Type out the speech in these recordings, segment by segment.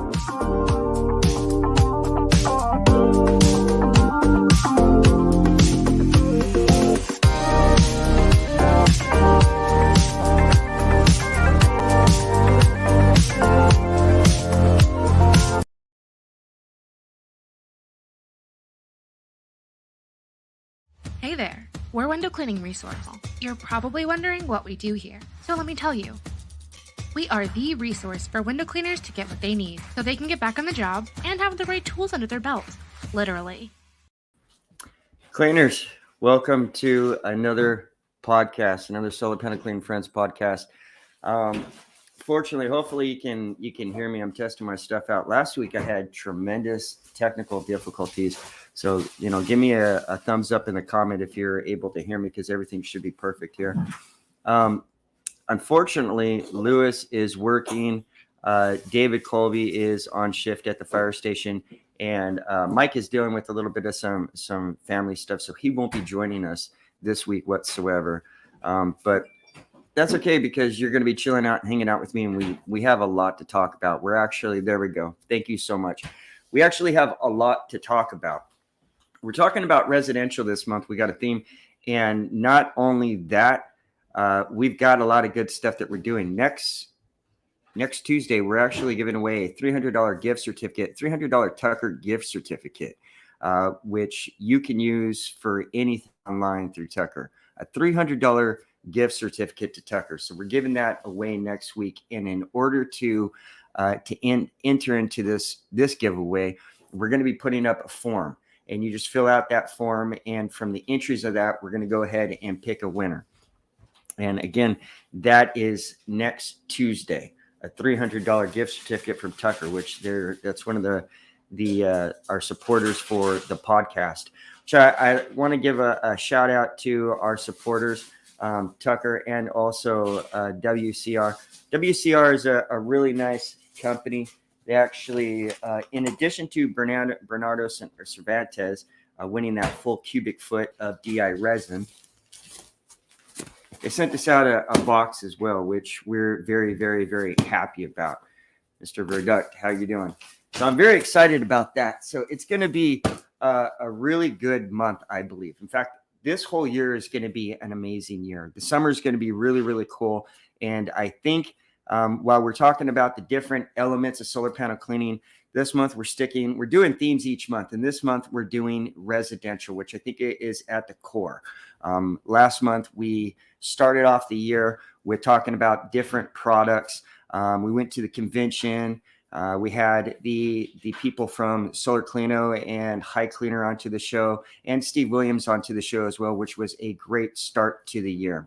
Hey there, we're Window Cleaning Resource. You're probably wondering what we do here, so let me tell you. We are the resource for window cleaners to get what they need so they can get back on the job and have the right tools under their belt, literally. Cleaners, welcome to another podcast, another Solar Panel Clean Friends podcast. Fortunately, hopefully you can hear me. I'm testing my stuff out. Last week I had tremendous technical difficulties. So, give me a thumbs up in the comment if you're able to hear me, because everything should be perfect here. Unfortunately, Lewis is working. David Colby is on shift at the fire station, and Mike is dealing with a little bit of some family stuff, so he won't be joining us this week whatsoever. But that's okay, because you're going to be chilling out and hanging out with me, and we have a lot to talk about. There we go. Thank you so much. We actually have a lot to talk about. We're talking about residential this month. We got a theme, and not only that, we've got a lot of good stuff that we're doing. Next Tuesday, we're actually giving away a $300 gift certificate, $300 Tucker gift certificate, which you can use for anything online through Tucker. A $300 gift certificate to Tucker. So we're giving that away next week. And in order to enter into this giveaway, we're going to be putting up a form. And you just fill out that form, and from the entries of that, we're going to go ahead and pick a winner. And again, that is next Tuesday, a $300 gift certificate from Tucker, which that's one of our supporters for the podcast. So I want to give a shout out to our supporters, Tucker, and also WCR. WCR is a really nice company. They actually, in addition to Bernardo Cervantes winning that full cubic foot of DI resin, they sent us out a box as well, which we're very, very, very happy about. Mr. Verduct, how you doing? So I'm very excited about that. So it's going to be a really good month, I believe. In fact, this whole year is going to be an amazing year. The summer is going to be really, really cool. And I think while we're talking about the different elements of solar panel cleaning, this month we're doing themes each month. And this month we're doing residential, which I think is at the core. Last month we started off the year with talking about different products. We went to the convention. We had the people from Solar Cleano and High Cleaner onto the show, and Steve Williams onto the show as well, which was a great start to the year.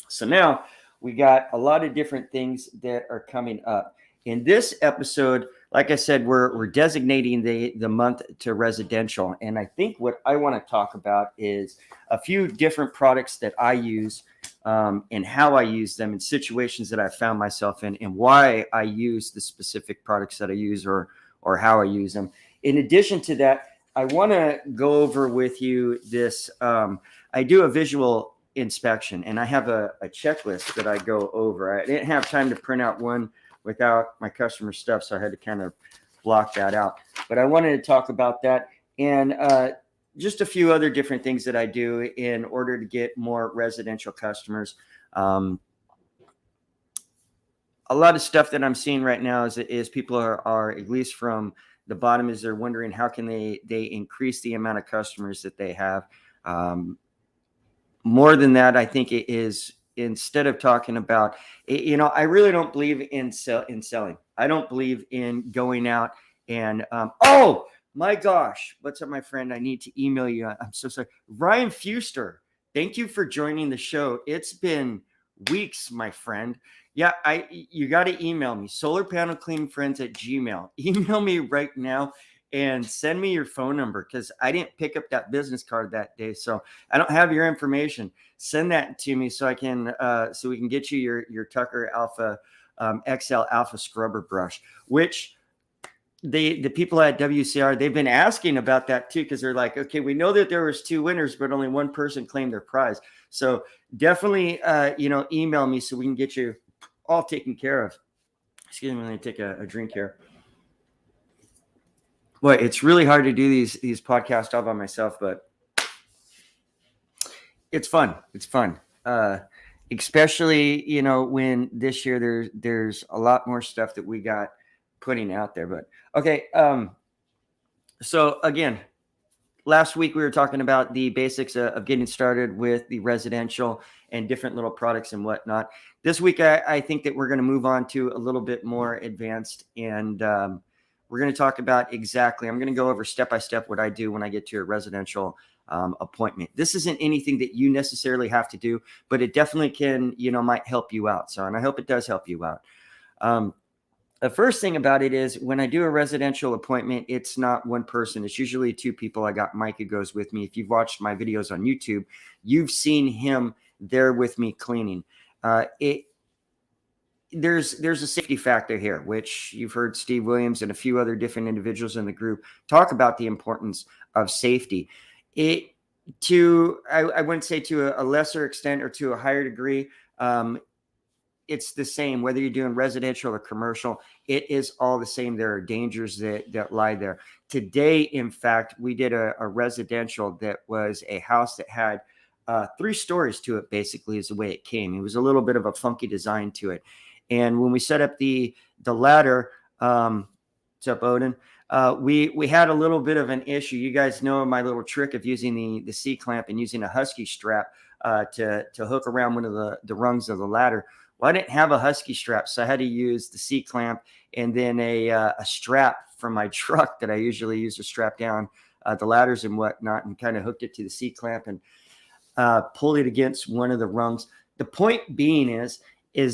So now we got a lot of different things that are coming up. In this episode, like I said, we're designating the month to residential. And I think what I want to talk about is a few different products that I use and how I use them in situations that I found myself in, and why I use the specific products that I use or how I use them. In addition to that, I want to go over with you this. I do a visual inspection, and I have a checklist that I go over. I didn't have time to print out one without my customer stuff, so I had to kind of block that out. But I wanted to talk about that and just a few other different things that I do in order to get more residential customers. A lot of stuff that I'm seeing right now is people are at least from the bottom, is they're wondering how can they increase the amount of customers that they have. More than that, I think it is, instead of talking about, I really don't believe in selling. I don't believe in going out and, oh my gosh, what's up, my friend? I need to email you. I'm so sorry. Ryan Fuster, thank you for joining the show. It's been weeks, my friend. Yeah, you got to email me, solarpanelcleanfriends@gmail. Email me right now and send me your phone number, because I didn't pick up that business card that day, so I don't have your information. Send that to me so I can so we can get you your Tucker Alpha XL Alpha scrubber brush, which the people at WCR, they've been asking about that too, because they're like, okay, we know that there was 2 winners, but only one person claimed their prize. So definitely email me so we can get you all taken care of. Excuse me, let me take a drink here. Boy, it's really hard to do these podcasts all by myself, but it's fun. It's fun. Especially, when this year there's a lot more stuff that we got putting out there. But okay, so again, last week we were talking about the basics of getting started with the residential and different little products and whatnot. This week, I think that we're going to move on to a little bit more advanced, and we're going to talk about exactly, I'm going to go over step by step what I do when I get to a residential appointment. This isn't anything that you necessarily have to do, but it definitely can, might help you out. So, and I hope it does help you out. The first thing about it is when I do a residential appointment, it's not one person. It's usually two people. I got Mike who goes with me. If you've watched my videos on YouTube, you've seen him there with me cleaning. There's a safety factor here, which you've heard Steve Williams and a few other different individuals in the group talk about the importance of safety. I wouldn't say to a lesser extent or to a higher degree, it's the same, whether you're doing residential or commercial, it is all the same. There are dangers that lie there. Today, in fact, we did a residential that was a house that had 3 stories to it, basically, is the way it came. It was a little bit of a funky design to it. And when we set up the ladder, what's up, Odin? We had a little bit of an issue. You guys know my little trick of using the C-clamp and using a husky strap to hook around one of the rungs of the ladder. Well, I didn't have a husky strap, so I had to use the C-clamp and then a strap from my truck that I usually use to strap down the ladders and whatnot, and kind of hooked it to the C-clamp and pulled it against one of the rungs. The point being is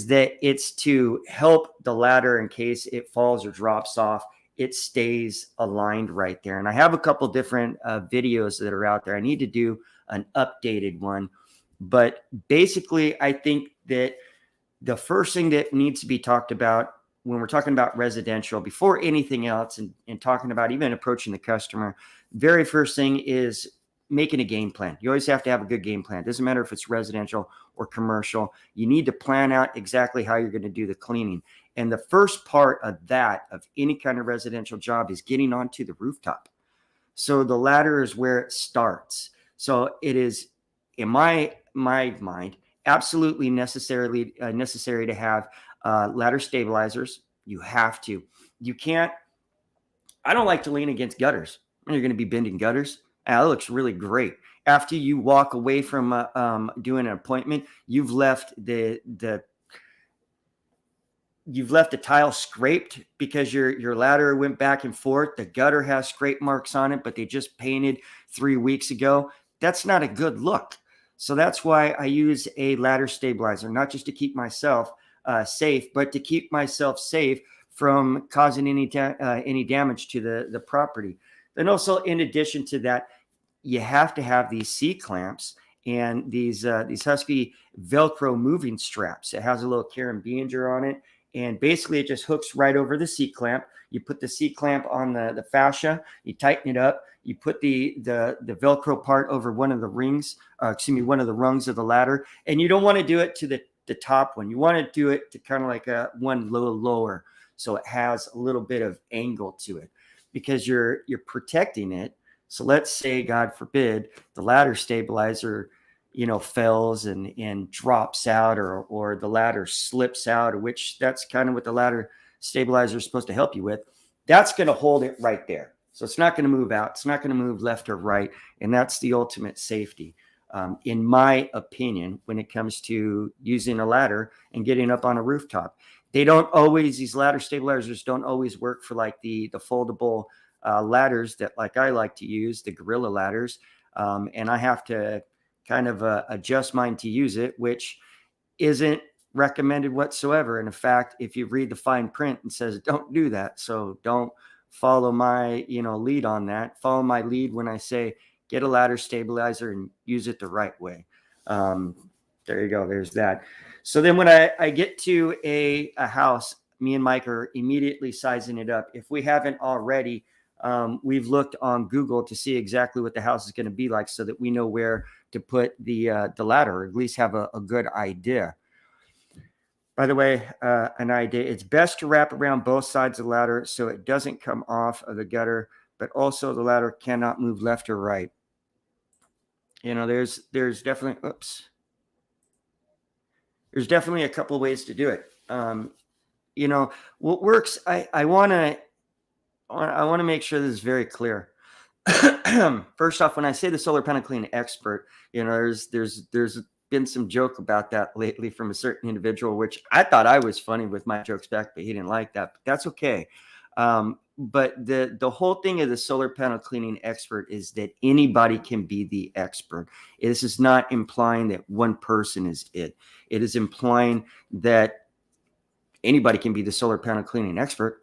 that it's to help the ladder in case it falls or drops off. It stays aligned right there. And I have a couple different videos that are out there. I need to do an updated one. But basically, I think that the first thing that needs to be talked about when we're talking about residential, before anything else, and talking about even approaching the customer, very first thing is making a game plan. You always have to have a good game plan. It doesn't matter if it's residential or commercial. You need to plan out exactly how you're going to do the cleaning. And the first part of that, of any kind of residential job, is getting onto the rooftop. So the ladder is where it starts. So it is, in my mind, absolutely necessary to have ladder stabilizers. You have to. You can't. I don't like to lean against gutters. You're going to be bending gutters. That looks really great. After you walk away from doing an appointment, you've left the tile scraped because your ladder went back and forth. The gutter has scrape marks on it, but they just painted 3 weeks ago. That's not a good look. So that's why I use a ladder stabilizer, not just to keep myself safe, but to keep myself safe from causing any damage to the property. Then also, in addition to that, you have to have these C-clamps and these Husky Velcro moving straps. It has a little carabinder on it, and basically it just hooks right over the C-clamp. You put the C-clamp on the fascia, you tighten it up, you put the Velcro part over one of the one of the rungs of the ladder, and you don't want to do it to the top one. You want to do it to kind of like one little lower, so it has a little bit of angle to it, because you're protecting it. So let's say, God forbid, the ladder stabilizer, fails and drops out, or the ladder slips out, which that's kind of what the ladder stabilizer is supposed to help you with. That's going to hold it right there. So it's not going to move out. It's not going to move left or right. And that's the ultimate safety, in my opinion, when it comes to using a ladder and getting up on a rooftop. These ladder stabilizers don't always work for like the foldable ladders that like I like to use, the Gorilla ladders. And I have to kind of adjust mine to use it, which isn't recommended whatsoever. And in fact, if you read the fine print, it says don't do that. So don't follow my lead on that. Follow my lead when I say get a ladder stabilizer and use it the right way. There you go. There's that. So then when I get to a house, me and Mike are immediately sizing it up. If we haven't already, we've looked on Google to see exactly what the house is going to be like, so that we know where to put the ladder, or at least have a good idea. By the way, an idea, it's best to wrap around both sides of the ladder so it doesn't come off of the gutter but also the ladder cannot move left or right. There's definitely, there's definitely a couple ways to do it. What works, I want to make sure this is very clear. First off, when I say the solar panel cleaning expert, there's been some joke about that lately from a certain individual, which I thought I was funny with my jokes back, but he didn't like that. But that's okay. But the whole thing of the solar panel cleaning expert is that anybody can be the expert. This is not implying that one person is it. It is implying that anybody can be the solar panel cleaning expert.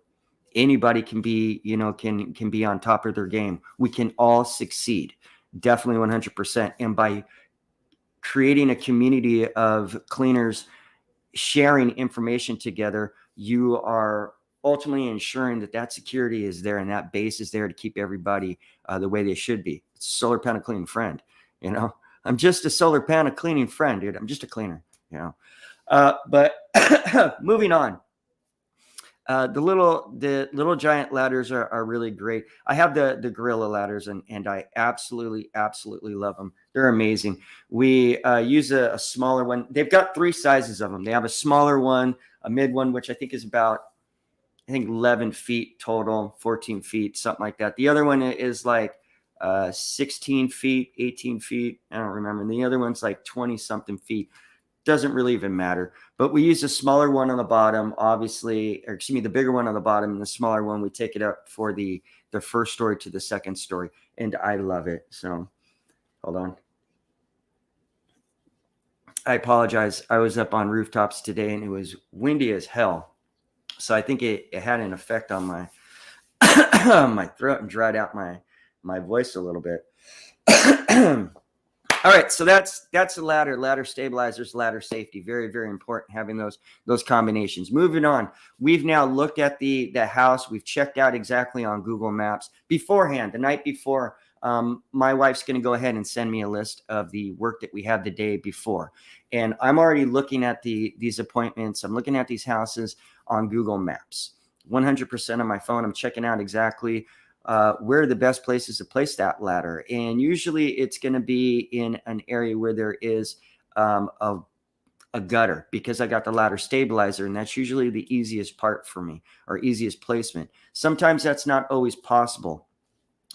Anybody can be, can be on top of their game. We can all succeed, definitely 100%. And by creating a community of cleaners sharing information together, you are ultimately ensuring that security is there and that base is there to keep everybody the way they should be. It's a solar panel cleaning friend. I'm just a solar panel cleaning friend, dude. I'm just a cleaner. But moving on. The little giant ladders are really great. I have the Gorilla ladders and I absolutely love them. They're amazing. We use a smaller one. They've got 3 sizes of them. They have a smaller one, a mid one, which I think is about 11 feet total, 14 feet, something like that. The other one is like 16 feet, 18 feet. I don't remember. And the other one's like 20 something feet. Doesn't really even matter, but we use a smaller one on the bottom, obviously, or excuse me, the bigger one on the bottom, and the smaller one, we take it up for the first story to the second story. And I love it. So hold on. I apologize. I was up on rooftops today and it was windy as hell. So I think it had an effect on my, my throat and dried out my voice a little bit. All right, so that's the ladder stabilizers, ladder safety. Very, very important having those combinations. Moving on, we've now looked at the house. We've checked out exactly on Google Maps beforehand. The night before, my wife's going to go ahead and send me a list of the work that we have the day before. And I'm already looking at these appointments. I'm looking at these houses on Google Maps. 100% on my phone. I'm checking out exactly where are the best places to place that ladder. And usually it's going to be in an area where there is a gutter, because I got the ladder stabilizer, and that's usually the easiest part for me, or easiest placement. Sometimes that's not always possible.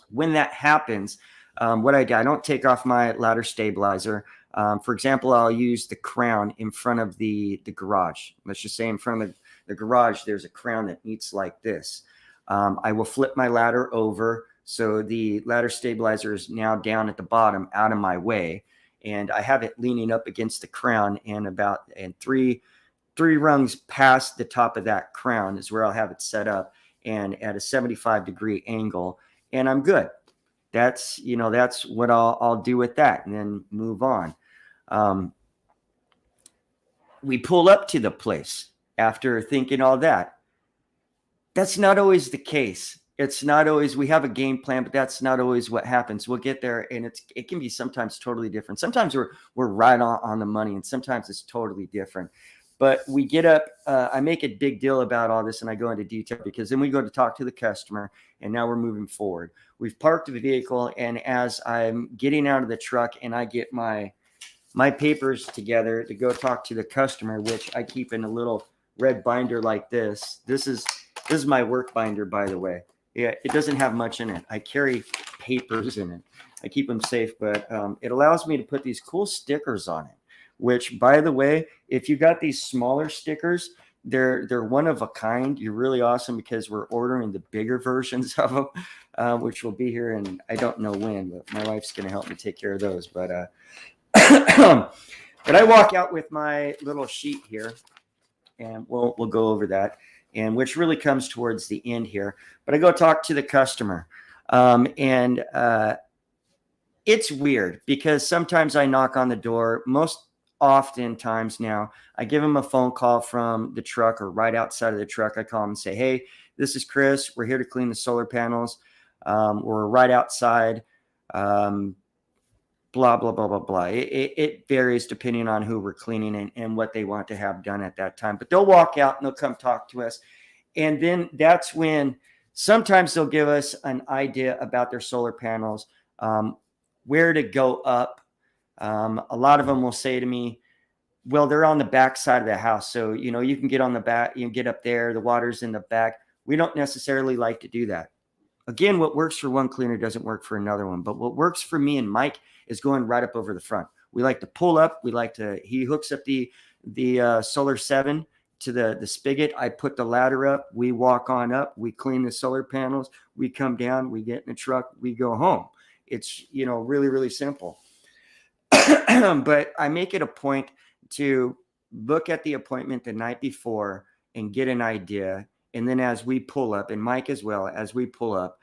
When that happens, what I do, I don't take off my ladder stabilizer. For example, I'll use the crown in front of the garage. Let's just say in front of the garage, there's a crown that meets like this. I will flip my ladder over so the ladder stabilizer is now down at the bottom, out of my way, and I have it leaning up against the crown, and three rungs past the top of that crown is where I'll have it set up, and at a 75-degree angle, and I'm good. That's what I'll do with that, and then move on. We pull up to the place after thinking all that. That's not always the case. It's not always, we have a game plan, but that's not always what happens. We'll get there, and it can be sometimes totally different. Sometimes we're right on the money, and sometimes it's totally different. But we get up, I make a big deal about all this, and I go into detail, because then we go to talk to the customer, and now we're moving forward. We've parked the vehicle, and as I'm getting out of the truck and I get my papers together to go talk to the customer, which I keep in a little red binder like this. This is my work binder, by the way. Yeah, it doesn't have much in it. I carry papers in it. I keep them safe, but it allows me to put these cool stickers on it, which, by the way, if you got these smaller stickers, they're one of a kind. You're really awesome, because we're ordering the bigger versions of them, which will be here in, I don't know when, but my wife's going to help me take care of those. But but I walk out with my little sheet here, and we'll go over that, and which really comes towards the end here. But I go talk to the customer, and it's weird, because sometimes I knock on the door. Most oftentimes now, I give them a phone call from the truck, or right outside of the truck. I call them and say, "Hey, this is Chris. We're here to clean the solar panels. We're right outside. Blah, blah, blah, blah, blah." It varies depending on who we're cleaning and what they want to have done at that time. But they'll walk out and they'll come talk to us. And then that's when Sometimes they'll give us an idea about their solar panels, where to go up. A lot of them will say to me, well, they're on the back side of the house. So, you can get on the back, you can get up there. The water's in the back. We don't necessarily like to do that. Again, what works for one cleaner doesn't work for another one. But what works for me and Mike is going right up over the front. We like to pull up. He hooks up the Solar 7 to the spigot. I put the ladder up. We walk on up. We clean the solar panels. We come down. We get in the truck. We go home. It's, really, really simple. But I make it a point to look at the appointment the night before and get an idea. And then as we pull up, and Mike as well, as we pull up,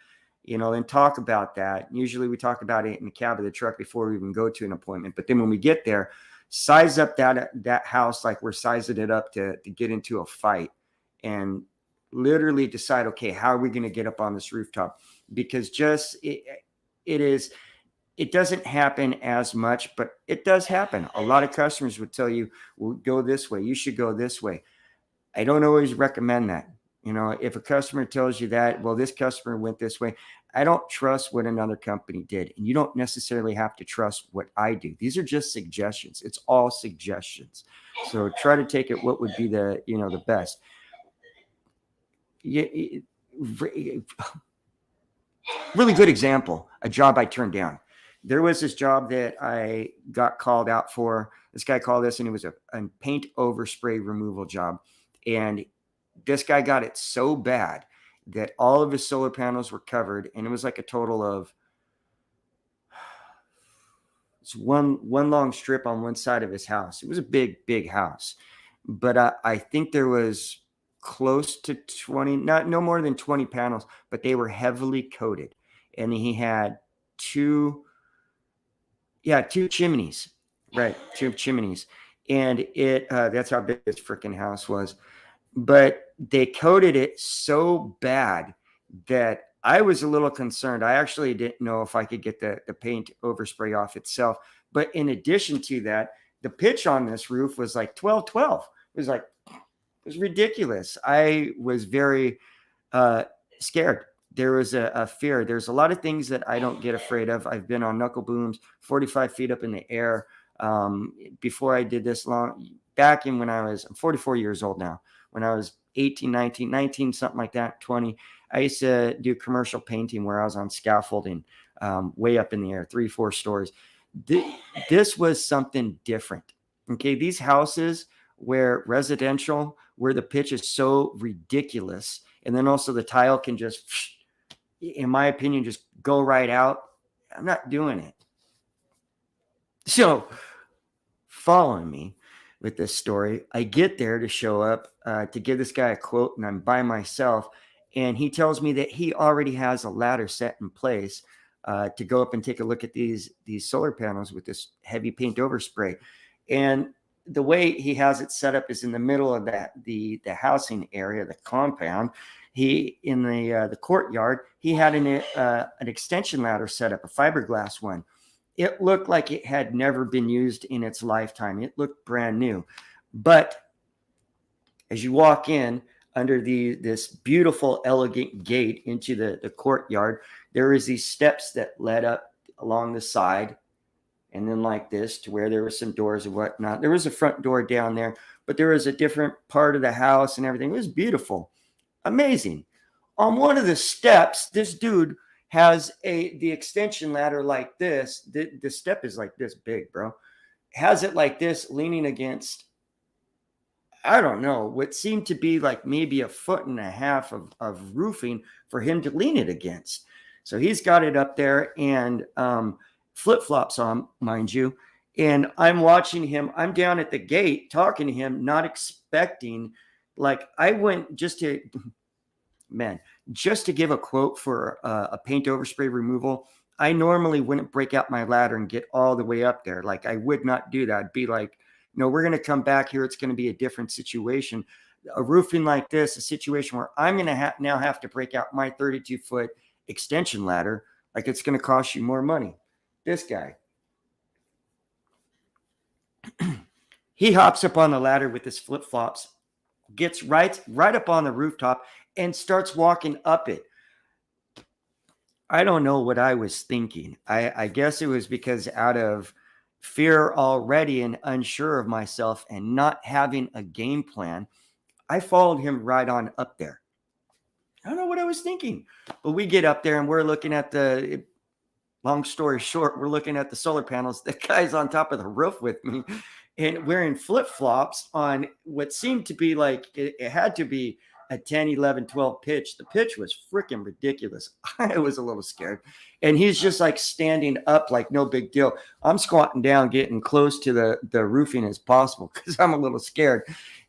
and talk about that. Usually we talk about it in the cab of the truck before we even go to an appointment. But then when we get there, size up that house like we're sizing it up to get into a fight, and literally decide, okay, how are we going to get up on this rooftop? Because it doesn't happen as much, but it does happen. A lot of customers would tell you, well, go this way. You should go this way. I don't always recommend that. If a customer tells you that, well, this customer went this way, I don't trust what another company did. And you don't necessarily have to trust what I do. These are just suggestions. It's all suggestions. So try to take it what would be the best. Really good example, a job I turned down. There was this job that I got called out for. This guy called us, and it was a paint overspray removal job. And this guy got it so bad that all of his solar panels were covered. And it was like a total of one long strip on one side of his house. It was a big, big house. But I think there was close to 20, no more than 20 panels, but they were heavily coated. And he had two chimneys, right? 2 chimneys. And that's how big this freaking house was. But they coated it so bad that I was a little concerned. I actually didn't know if I could get the paint overspray off itself. But in addition to that, the pitch on this roof was like 12-12. It was ridiculous. I was very scared. There was a fear. There's a lot of things that I don't get afraid of. I've been on knuckle booms 45 feet up in the air. Before I did this back in when I'm 44 years old now. When I was 18, 19, something like that, 20, I used to do commercial painting where I was on scaffolding way up in the air, 3-4 stories. This was something different. Okay, these houses where residential, where the pitch is so ridiculous, and then also the tile can just, in my opinion, just go right out. I'm not doing it. So, following me with this story, I get there to show up to give this guy a quote, and I'm by myself, and he tells me that he already has a ladder set in place to go up and take a look at these solar panels with this heavy paint overspray. And the way he has it set up is in the middle of the housing area, the compound. He in the courtyard, he had an extension ladder set up, a fiberglass one. It looked like it had never been used in its lifetime. It looked brand new. But as you walk in under this beautiful, elegant gate into the courtyard, there is these steps that led up along the side, and then like this to where there were some doors and whatnot. There was a front door down there, but there was a different part of the house and everything. It was beautiful, amazing. On one of the steps, this dude has the extension ladder like this. The step is like this big, bro. Has it like this, leaning against, I don't know, what seemed to be like maybe 1.5 feet of roofing for him to lean it against. So he's got it up there, and flip-flops on, mind you. And I'm watching him. I'm down at the gate talking to him, not expecting, like I went just to give a quote for a paint overspray removal. I normally wouldn't break out my ladder and get all the way up there. Like I would not do that. I'd be like, no, we're going to come back here. It's going to be a different situation. A roofing like this, a situation where I'm going to now have to break out my 32-foot extension ladder. Like it's going to cost you more money. This guy, he hops up on the ladder with his flip-flops, gets right up on the rooftop and starts walking up it. I don't know what I was thinking. I guess it was because out of fear already and unsure of myself and not having a game plan, I followed him right on up there. I don't know what I was thinking, but we get up there and we're looking at long story short, we're looking at the solar panels. The guy's on top of the roof with me and wearing flip-flops on what seemed to be like it had to be a 10, 11, 12 pitch. The pitch was freaking ridiculous. I was a little scared. And he's just like standing up like no big deal. I'm squatting down, getting close to the roofing as possible because I'm a little scared.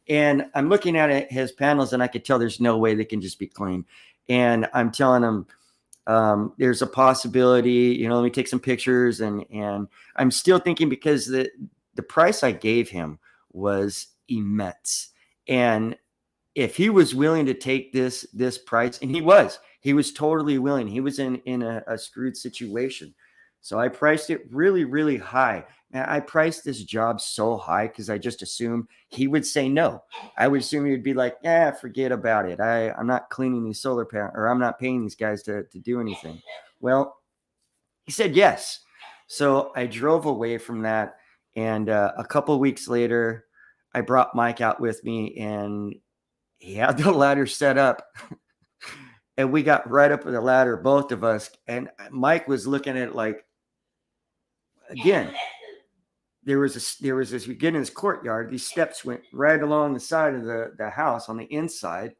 And I'm looking at his panels and I could tell there's no way they can just be clean. And I'm telling him, there's a possibility, let me take some pictures. And I'm still thinking because the price I gave him was immense. And if he was willing to take this price, and he was totally willing, he was in a screwed situation. So I priced it really, really high. Now, I priced this job so high because I just assumed he would say no. I would assume he would be like, forget about it. I'm not cleaning these solar panels, or I'm not paying these guys to do anything. Well, he said yes. So I drove away from that. And a couple of weeks later, I brought Mike out with me and he had the ladder set up. And we got right up with the ladder, both of us. And Mike was looking at it like, again, there was this, we get in this courtyard, these steps went right along the side of the house on the inside.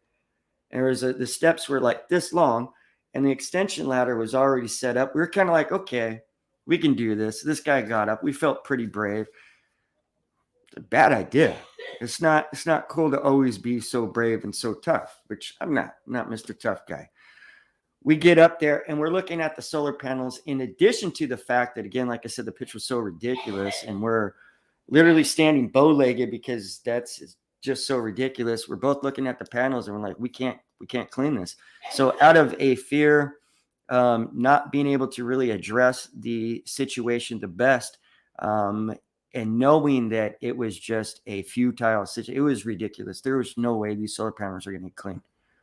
And the steps were like this long and the extension ladder was already set up. We were kind of like, okay, we can do this. This guy got up. We felt pretty brave. It's a bad idea. It's not cool to always be so brave and so tough, which I'm not Mr. Tough Guy. We get up there and we're looking at the solar panels in addition to the fact that, again, like I said, the pitch was so ridiculous and we're literally standing bow-legged because that's just so ridiculous. We're both looking at the panels and we're like, we can't clean this. So out of a fear, not being able to really address the situation the best, and knowing that it was just a futile situation, it was ridiculous. There was no way these solar panels are going to get cleaned.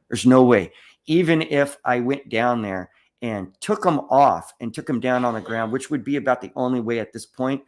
There's no way. Even if I went down there and took them off and took them down on the ground, which would be about the only way at this point,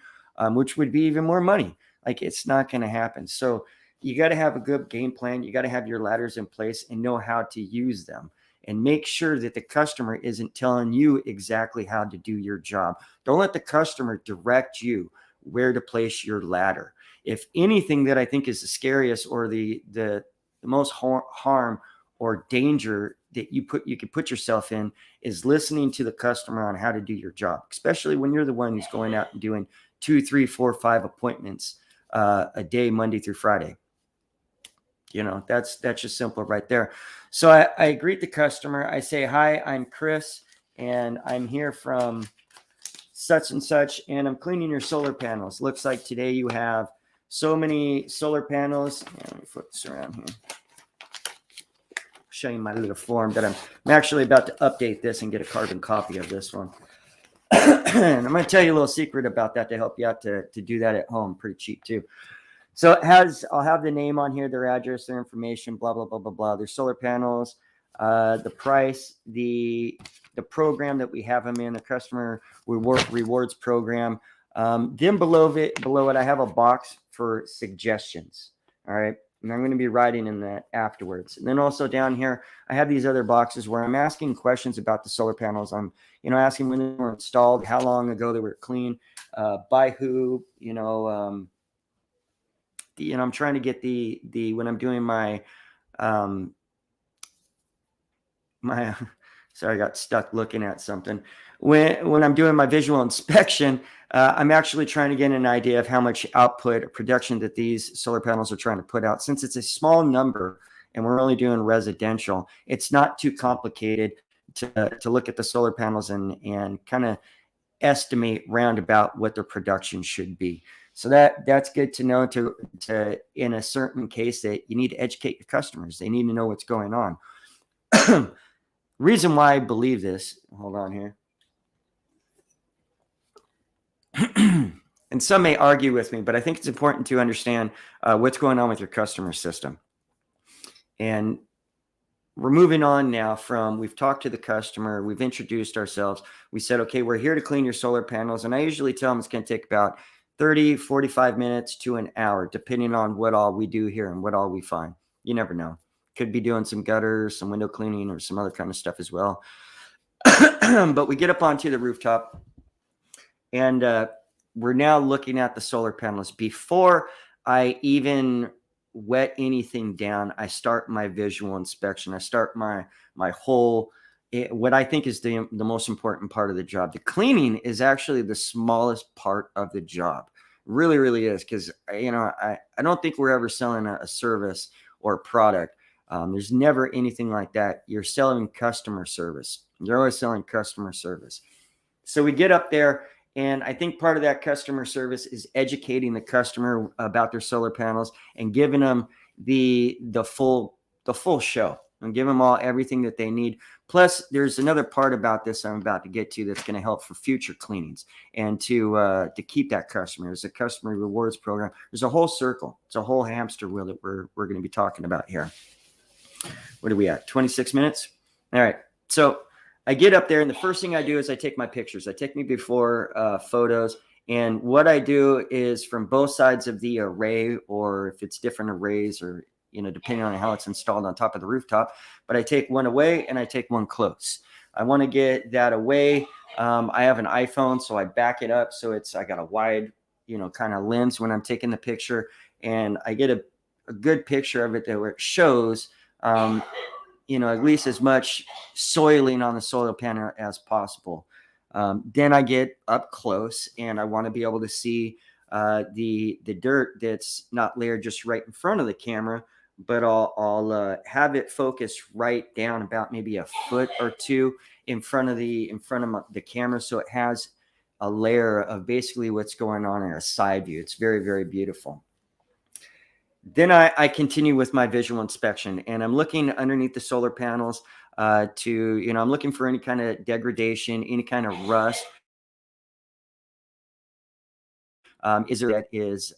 which would be even more money. Like, it's not going to happen. So you got to have a good game plan. You got to have your ladders in place and know how to use them. And make sure that the customer isn't telling you exactly how to do your job. Don't let the customer direct you where to place your ladder. If anything that I think is the scariest or the most harm or danger that you could put yourself in is listening to the customer on how to do your job, especially when you're the one who's going out and doing 2, 3, 4, 5 appointments a day, Monday through Friday. That's just simple right there. So I greet the customer. I say, hi, I'm Chris, and I'm here from such and such, and I'm cleaning your solar panels. Looks like today you have so many solar panels. Let me flip this around here. Show you my little form that I'm actually about to update this and get a carbon copy of this one. And I'm going to tell you a little secret about that to help you out to do that at home. Pretty cheap too. So I'll have the name on here, their address, their information, blah, blah, blah, blah, blah. Their solar panels, the price, the program that we have them in, the customer rewards program. Then below it, I have a box for suggestions. All right. And I'm going to be writing in that afterwards. And then also down here, I have these other boxes where I'm asking questions about the solar panels. I'm, asking when they were installed, how long ago they were cleaned, by who, I'm trying to get the when I'm doing my sorry, I got stuck looking at something. When I'm doing my visual inspection, I'm actually trying to get an idea of how much output or production that these solar panels are trying to put out. Since it's a small number and we're only doing residential, it's not too complicated to look at the solar panels and kind of estimate roundabout what their production should be. So that's good to know to in a certain case that you need to educate your customers. They need to know what's going on. Reason why I believe this, hold on here. And some may argue with me, but I think it's important to understand what's going on with your customer system. And we're moving on now from, we've talked to the customer, we've introduced ourselves. We said, okay, we're here to clean your solar panels. And I usually tell them it's going to take about 30, 45 minutes to an hour, depending on what all we do here and what all we find. You never know. Could be doing some gutters, some window cleaning, or some other kind of stuff as well. But we get up onto the rooftop, and we're now looking at the solar panels. Before I even wet anything down, I start my visual inspection. I start my whole, what I think is the most important part of the job. The cleaning is actually the smallest part of the job. Really, really is, because I don't think we're ever selling a service or a product. There's never anything like that. You're selling customer service. You're always selling customer service. So we get up there, and I think part of that customer service is educating the customer about their solar panels and giving them the full show and give them all everything that they need. Plus, there's another part about this I'm about to get to that's going to help for future cleanings and to keep that customer. There's a customer rewards program. There's a whole circle. It's a whole hamster wheel that we're going to be talking about here. What are we at? 26 minutes? All right. So I get up there, and the first thing I do is I take my pictures. I take me before photos. And what I do is from both sides of the array, or if it's different arrays, or, depending on how it's installed on top of the rooftop, but I take one away and I take one close. I want to get that away. I have an iPhone, so I back it up. So I got a wide, kind of lens when I'm taking the picture, and I get a good picture of it where it shows, at least as much soiling on the solar panel as possible. Then I get up close, and I want to be able to see the dirt that's not layered just right in front of the camera, but I'll have it focused right down about maybe a foot or two in front of the camera, so it has a layer of basically what's going on in a side view. It's very, very beautiful. Then I continue with my visual inspection, and I'm looking underneath the solar panels I'm looking for any kind of degradation, any kind of rust. Is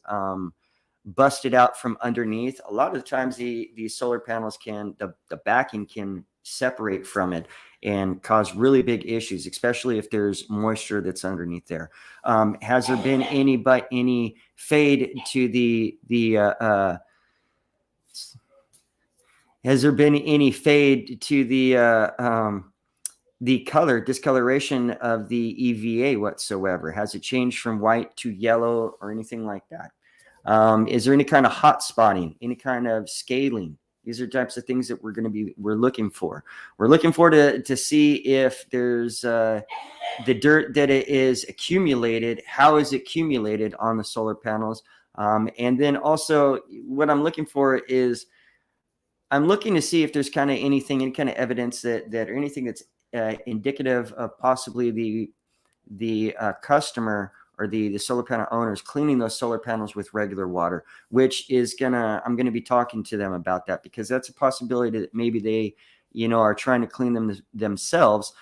busted out from underneath. A lot of the times the solar panels the backing can separate from it and cause really big issues, especially if there's moisture that's underneath there. Has there been any fade to has there been any fade to the discoloration of the EVA whatsoever? Has it changed from white to yellow or anything like that? Is there any kind of hot spotting, any kind of scaling? These are types of things that we're looking for. We're looking for to see if there's the dirt that it is accumulated, how is it accumulated on the solar panels? And then also what I'm looking for is I'm looking to see if there's kind of any kind of evidence that or anything that's indicative of possibly the customer or the solar panel owners cleaning those solar panels with regular water, which is I'm going to be talking to them about that, because that's a possibility that maybe they, are trying to clean them themselves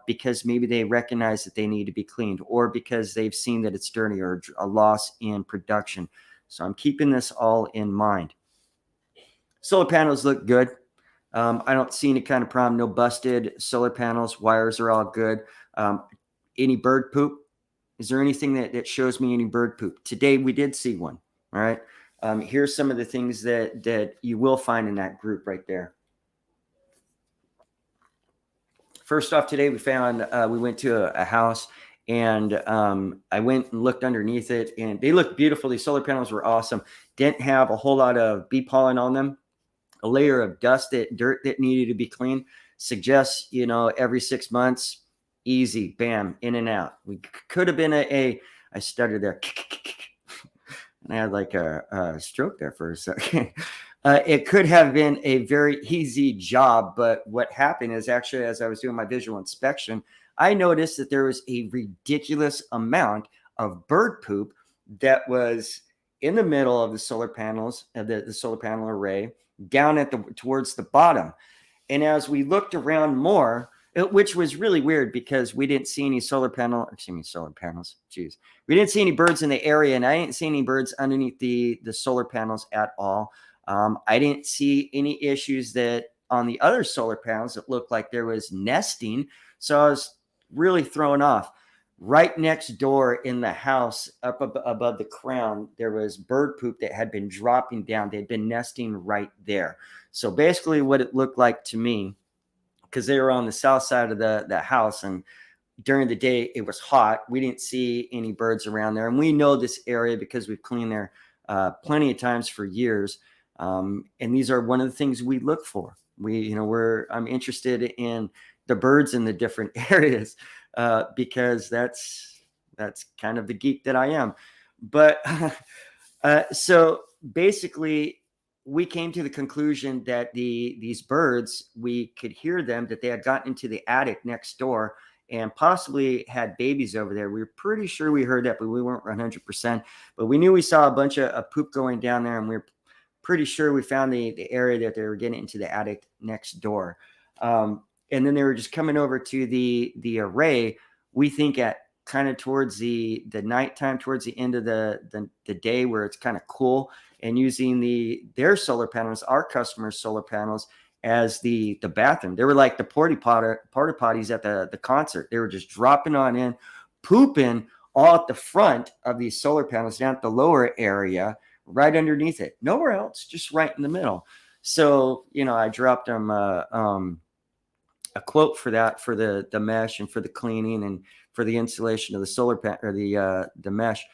because maybe they recognize that they need to be cleaned, or because they've seen that it's dirty or a loss in production. So I'm keeping this all in mind. Solar panels look good. I don't see any kind of problem. No busted solar panels. Wires are all good. Any bird poop? Is there anything that shows me any bird poop? Today we did see one. All right. Here's some of the things that you will find in that group right there. First off, today we went to a house, and I went and looked underneath it, and they looked beautiful. These solar panels were awesome. Didn't have a whole lot of bee pollen on them. A layer of dirt that needed to be cleaned. Suggests, every 6 months, easy, bam, in and out. We could have been I stuttered there. And I had like a stroke there for a second. It could have been a very easy job, but what happened is actually, as I was doing my visual inspection, I noticed that there was a ridiculous amount of bird poop that was in the middle of the solar panels, the solar panel array, down towards the bottom. And as we looked around more, which was really weird because we didn't see any solar panels. Geez. We didn't see any birds in the area, and I didn't see any birds underneath the solar panels at all. I didn't see any issues that on the other solar panels, it looked like there was nesting. So I was really thrown off. Right next door in the house, up above the crown, there was bird poop that had been dropping down. They'd been nesting right there. So basically what it looked like to me, because they were on the south side of the house, and during the day it was hot, we didn't see any birds around there. And we know this area because we've cleaned there plenty of times for years. And these are one of the things we look for. I'm interested in the birds in the different areas because that's kind of the geek that I am. But so basically, we came to the conclusion that these birds, we could hear them, that they had gotten into the attic next door and possibly had babies over there. We were pretty sure we heard that, but we weren't 100%. But we knew we saw a bunch of poop going down there, and we were pretty sure we found the area that they were getting into the attic next door. And then they were just coming over to the array, we think at kind of towards the nighttime, towards the end of the day where it's kind of cool, and using their solar panels, our customers' solar panels, as the bathroom. They were like the porta potties at the concert. They were just dropping on in, pooping all at the front of these solar panels, down at the lower area, right underneath it. Nowhere else, just right in the middle. So, I dropped them a quote for that, for the mesh and for the cleaning and for the installation of the solar panel, or the mesh,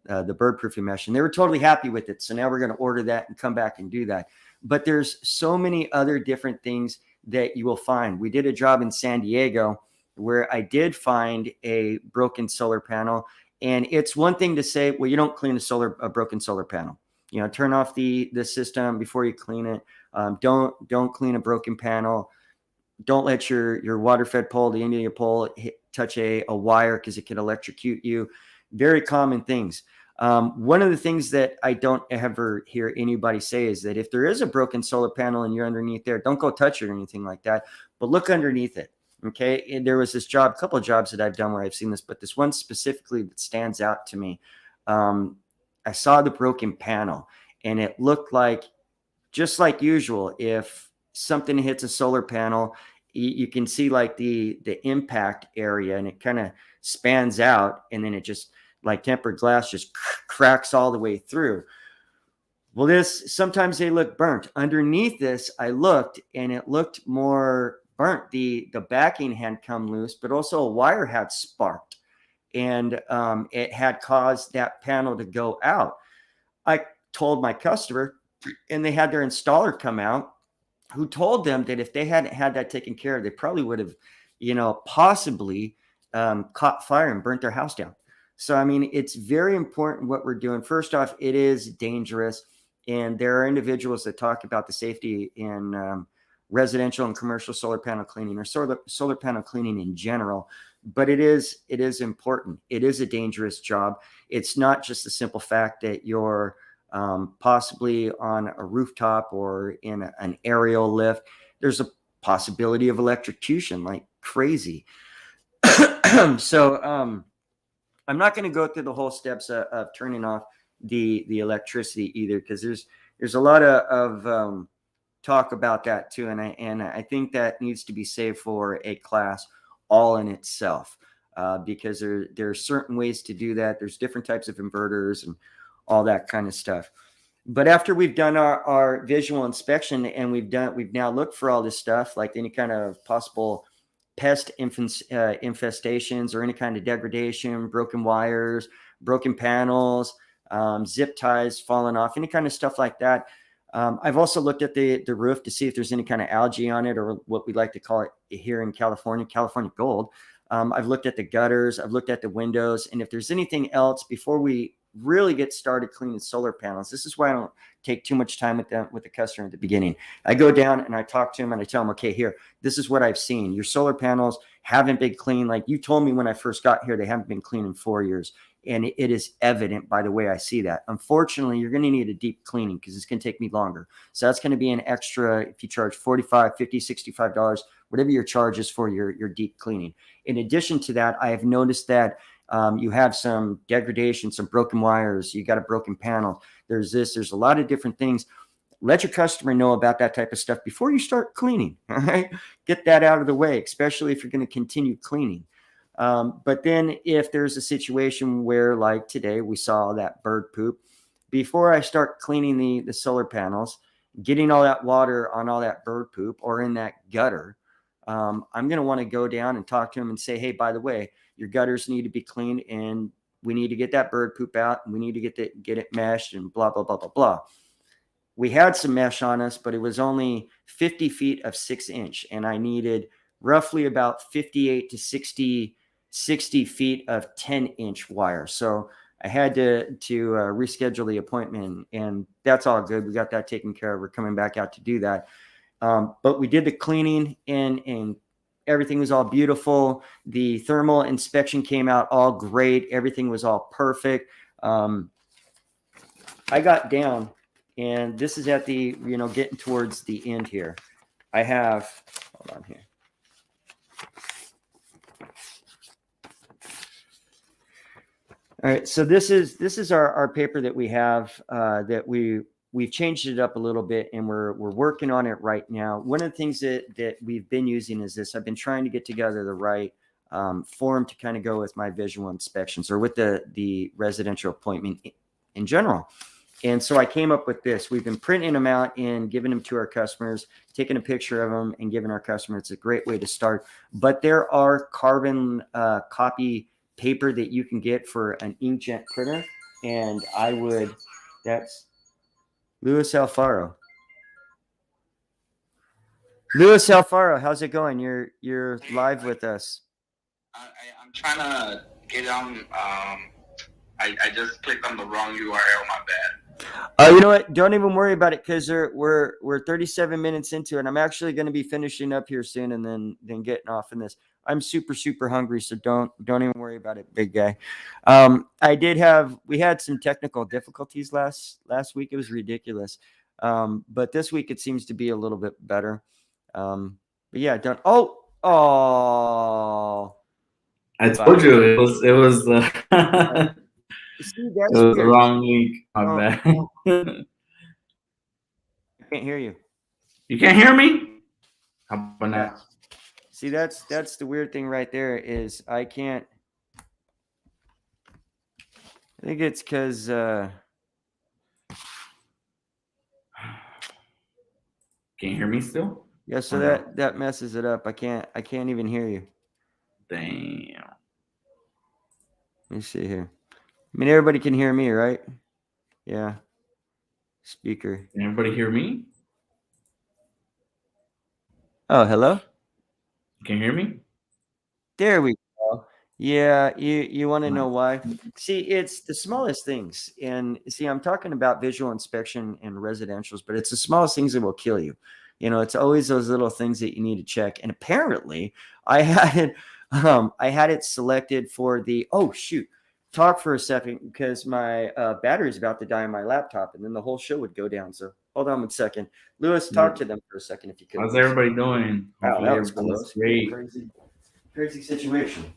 the bird proofing mesh. And they were totally happy with it. So now we're going to order that and come back and do that. But there's so many other different things that you will find. We did a job in San Diego where I did find a broken solar panel. And it's one thing to say, well, you don't clean a broken solar panel. Turn off the system before you clean it. Don't clean a broken panel. Don't let your water fed pole, the end of your pole, touch a wire, because it can electrocute you. Very common things. One of the things that I don't ever hear anybody say is that if there is a broken solar panel and you're underneath there, don't go touch it or anything like that, but look underneath it. Okay. And there was this couple of jobs that I've done where I've seen this, but this one specifically that stands out to me. I saw the broken panel, and it looked like, just like usual, if something hits a solar panel, you can see like the impact area, and it kind of spans out, and then it just, like tempered glass, just cracks all the way through. Well, sometimes they look burnt. Underneath this, I looked, and it looked more burnt. The backing had come loose, but also a wire had sparked, and it had caused that panel to go out. I told my customer, and they had their installer come out, who told them that if they hadn't had that taken care of, they probably would have, possibly caught fire and burnt their house down. So, I mean, it's very important what we're doing. First off, it is dangerous. And there are individuals that talk about the safety in residential and commercial solar panel cleaning, or solar panel cleaning in general. But it is important. It is a dangerous job. It's not just the simple fact that you're possibly on a rooftop or in an aerial lift. There's a possibility of electrocution like crazy. So, I'm not going to go through the whole steps of turning off the electricity either, because there's a lot of talk about that too, and I think that needs to be saved for a class all in itself, because there are certain ways to do that. There's different types of inverters and all that kind of stuff. But after we've done our visual inspection, and we've now looked for all this stuff, like any kind of possible pest infestations or any kind of degradation, broken wires, broken panels, zip ties falling off, any kind of stuff like that. I've also looked at the roof to see if there's any kind of algae on it, or what we like to call it here in California gold. I've looked at the gutters, I've looked at the windows, and if there's anything else before we really get started cleaning solar panels. This is why I don't take too much time with the customer at the beginning. I go down and I talk to him, and I tell him, okay, here, this is what I've seen. Your solar panels haven't been cleaned. Like you told me when I first got here, they haven't been cleaned in 4 years. And it is evident by the way I see that. Unfortunately, you're going to need a deep cleaning, because it's going to take me longer. So that's going to be an extra, if you charge $45, $50, $65, whatever your charge is for your deep cleaning. In addition to that, I have noticed that you have some degradation, some broken wires, you got a broken panel. There's a lot of different things. let your customer know about that type of stuff before you start cleaning. All right. Get that out of the way, especially if you're going to continue cleaning. But then if there's a situation where, like today, we saw that bird poop, before I start cleaning the solar panels, getting all that water on all that bird poop or in that gutter, I'm going to want to go down and talk to them and say, hey, by the way, your gutters need to be cleaned and we need to get that bird poop out and we need to get it meshed and blah, blah, blah, blah, blah. We had some mesh on us, but it was only 50 feet of 6-inch. And I needed roughly about 58 to 60 feet of 10-inch wire. So I had to reschedule the appointment, and that's all good. We got that taken care of. We're coming back out to do that. But we did the cleaning and everything was all beautiful. The thermal inspection came out all great. Everything was all perfect. I got down, and this is at the, getting towards the end here. I have, hold on here. All right, so this is our paper that we have that we've changed it up a little bit, and we're working on it right now. One of the things that we've been using is this. I've been trying to get together the right form to kind of go with my visual inspections or with the residential appointment in general. And so I came up with this. We've been printing them out and giving them to our customers, taking a picture of them and giving our customers. It's a great way to start. But there are carbon copy paper that you can get for an inkjet printer. And that's Luis Alfaro. Luis Alfaro, how's it going? You're live with us. I'm trying to get on. I just clicked on the wrong URL. My bad. Oh, you know what? Don't even worry about it because we're 37 minutes into it. And I'm actually going to be finishing up here soon and then getting off in this. I'm super, super hungry, so don't even worry about it, big guy. We had some technical difficulties last week. It was ridiculous. But this week it seems to be a little bit better. But yeah, I told you it was See, it was the wrong link. My bad. I can't hear you. You can't hear me? How about now? See, that's the weird thing right there is I can't. I think it's because Can you hear me still? yeah, so that messes it up. I can't even hear you. Damn. Let me see here. I mean, everybody can hear me, right? Yeah. Speaker. Can everybody hear me? Oh, hello? Can you hear me? There we go. Yeah, you want to know why? See, it's the smallest things. And see, I'm talking about visual inspection and residentials, but it's the smallest things that will kill you. It's always those little things that you need to check. And apparently I had it selected for talk for a second because my battery's about to die on my laptop and then the whole show would go down. So hold on 1 second. Lewis, talk to them for a second if you could. How's everybody doing? Wow, that was Everybody's great. Crazy situation.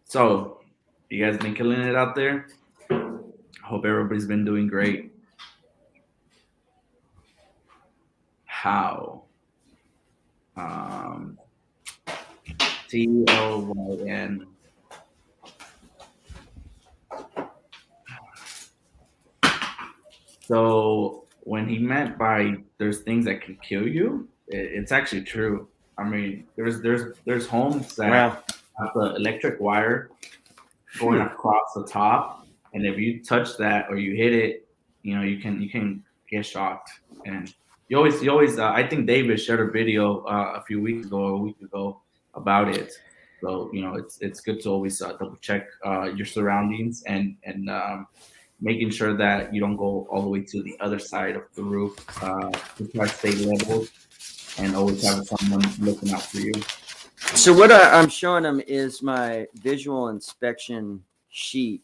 So, you guys been killing it out there? I hope everybody's been doing great. How? TOYN. So when he meant by there's things that can kill you, it's actually true. I mean, there's homes that have the electric wire going across the top, and if you touch that or you hit it, you can get shocked. And you always I think David shared a video a week ago about it. So it's good to always double check your surroundings and making sure that you don't go all the way to the other side of the roof to try to stay level and always have someone looking out for you. So what I'm showing them is my visual inspection sheet,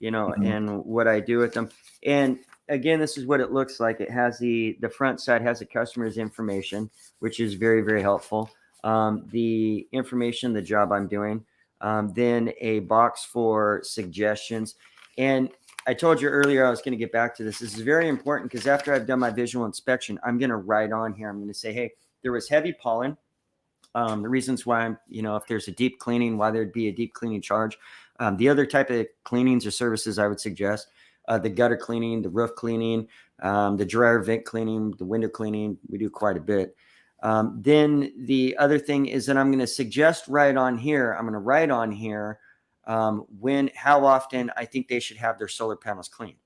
and what I do with them. And again, this is what it looks like. It has the front side has the customer's information, which is very, very helpful. The information, the job I'm doing, then a box for suggestions. And I told you earlier I was going to get back to this. This is very important because after I've done my visual inspection, I'm going to write on here. I'm going to say, hey, there was heavy pollen. The reasons why I'm, if there's a deep cleaning, why there'd be a deep cleaning charge. The other type of cleanings or services I would suggest, the gutter cleaning, the roof cleaning, the dryer vent cleaning, the window cleaning, we do quite a bit. Then the other thing is that I'm going to suggest right on here, I'm going to write on here how often I think they should have their solar panels cleaned.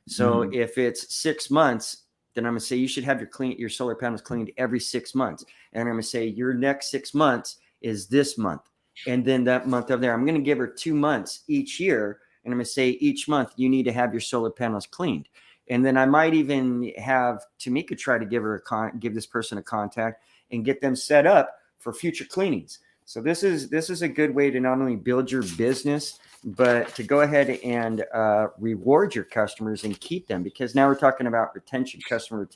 So if it's 6 months, then I'm going to say you should have your solar panels cleaned every 6 months. And I'm going to say your next 6 months is this month. And then that month over there, I'm going to give her 2 months each year. And I'm going to say each month you need to have your solar panels cleaned. And then I might even have Tamika try to give this person a contact and get them set up for future cleanings. So this is a good way to not only build your business, but to go ahead and reward your customers and keep them, because now we're talking about retention, customer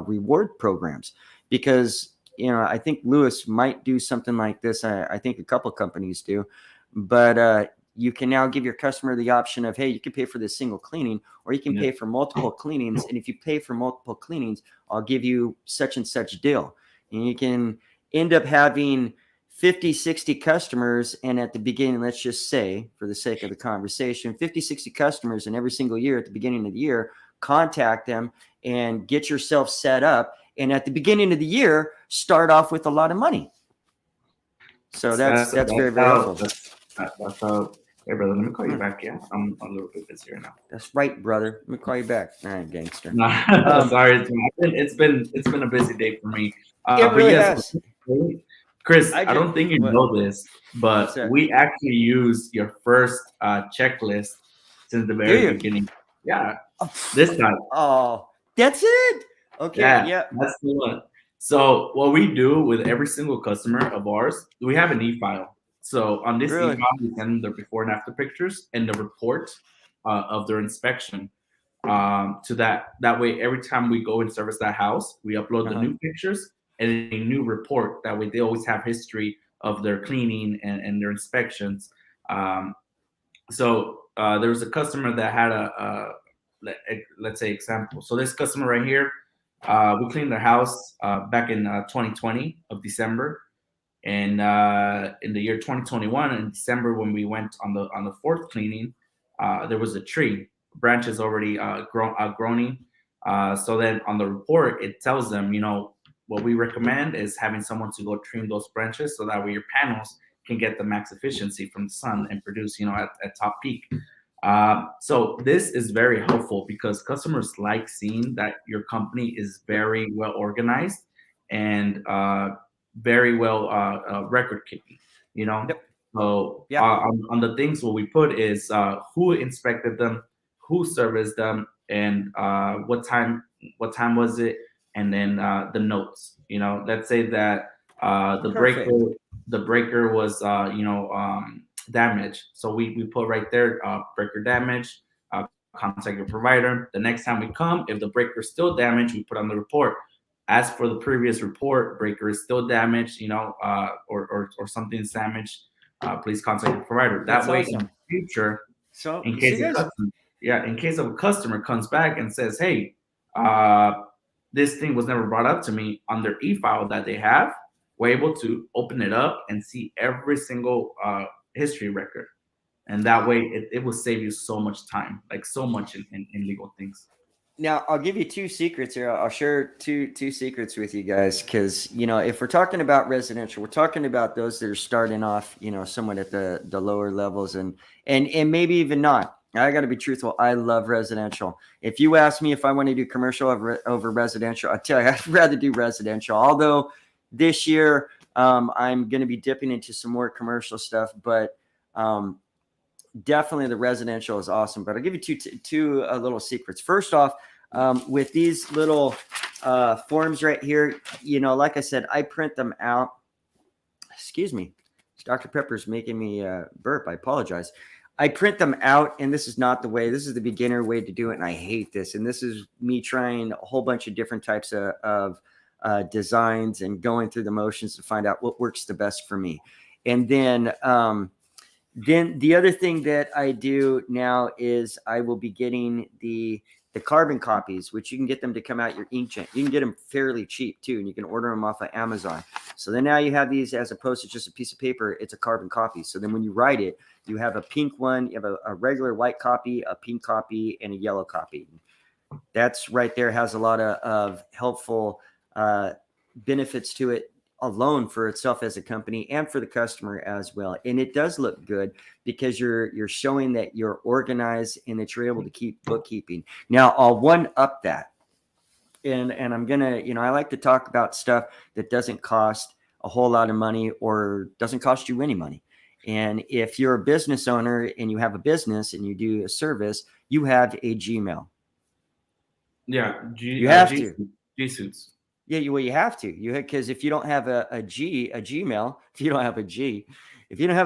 reward programs. Because I think Lewis might do something like this. I think a couple companies do, but you can now give your customer the option of, hey, you can pay for this single cleaning, or you can pay for multiple cleanings. And if you pay for multiple cleanings, I'll give you such and such deal. And you can end up having 50, 60 customers. And at the beginning, let's just say, for the sake of the conversation, 50, 60 customers, and every single year at the beginning of the year, contact them and get yourself set up. And at the beginning of the year, start off with a lot of money. So that's very, very helpful. That's how. Hey, brother, let me call you back. Yeah, I'm a little bit busier now. That's right, brother. Let me call you back. All right, gangster. Sorry, it's been a busy day for me. It really has. Chris, I don't think you know this, but we actually used your first checklist since the very beginning. Yeah, this time. Oh, that's it. Okay. Yeah, that's the one. So what we do with every single customer of ours, we have an e-file. So on this e-file, we send them their before and after pictures and the report of their inspection to that. That way, every time we go and service that house, we upload the new pictures and a new report. That way, they always have history of their cleaning and their inspections. So there was a customer that had let's say example. So this customer right here, we cleaned their house back in 2020 of December. And in the year 2021, in December, when we went on the fourth cleaning, there was a tree, branches already outgrowing. So then on the report, it tells them, what we recommend is having someone to go trim those branches so that way your panels can get the max efficiency from the sun and produce, at top peak. So this is very helpful because customers like seeing that your company is very well organized and very well record keeping, So on the things what we put is who inspected them, who serviced them, and what time was it, and then the notes. Let's say that the breaker was damaged, so we put right there breaker damage. Contact your provider. The next time we come, if the breaker is still damaged, we put on the report. As for the previous report, breaker is still damaged, or something's damaged, please contact your provider. That way, in the future, in case of a customer comes back and says, hey, this thing was never brought up to me, on their e-file that they have, we're able to open it up and see every single history record. And that way, it will save you so much time, like so much in legal things. Now, I'll give you two secrets here. I'll share two secrets with you guys because, if we're talking about residential, we're talking about those that are starting off, somewhat at the lower levels and maybe even not. I got to be truthful. I love residential. If you ask me if I want to do commercial over residential, I tell you, I'd rather do residential. Although this year I'm going to be dipping into some more commercial stuff, but definitely the residential is awesome. But I'll give you two little secrets. First off, with these little forms right here, like I said, I print them out. Excuse me. Dr. Pepper's making me burp. I apologize. I print them out, and this is not the way. This is the beginner way to do it, and I hate this. And this is me trying a whole bunch of different types of designs and going through the motions to find out what works the best for me. And then Then the other thing that I do now is I will be getting the carbon copies, which you can get them to come out your inkjet. You can get them fairly cheap too, and you can order them off of Amazon. So then now you have these, as opposed to just a piece of paper, it's a carbon copy. So then when you write it, you have a pink one, you have a regular white copy, a pink copy, and a yellow copy. That's right there, has a lot of helpful benefits to it alone for itself as a company and for the customer as well. And it does look good because you're showing that you're organized and that you're able to keep bookkeeping. Now I'll one up that. And I'm gonna, I like to talk about stuff that doesn't cost a whole lot of money or doesn't cost you any money. And if you're a business owner and you have a business and you do a service, you have a Gmail. Yeah, you have to. G Suits. Yeah, you have to. Because if you don't have a Gmail, if you don't have a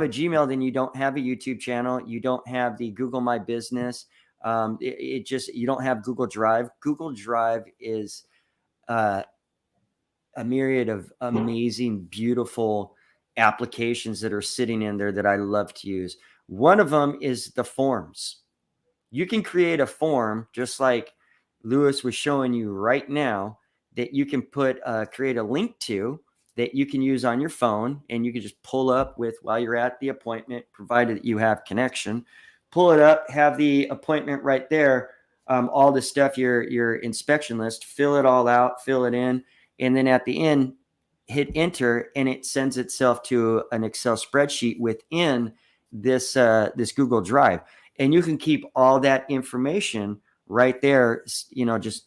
Gmail, then you don't have a YouTube channel. You don't have the Google My Business. You don't have Google Drive. Google Drive is a myriad of amazing, beautiful applications that are sitting in there that I love to use. One of them is the forms. You can create a form just like Lewis was showing you right now, that you can create a link to that you can use on your phone, and you can just pull up with while you're at the appointment, provided that you have connection. Pull it up, have the appointment right there, all the stuff, your inspection list, fill it all out, fill it in, and then at the end, hit enter, and it sends itself to an Excel spreadsheet within this Google Drive, and you can keep all that information right there, just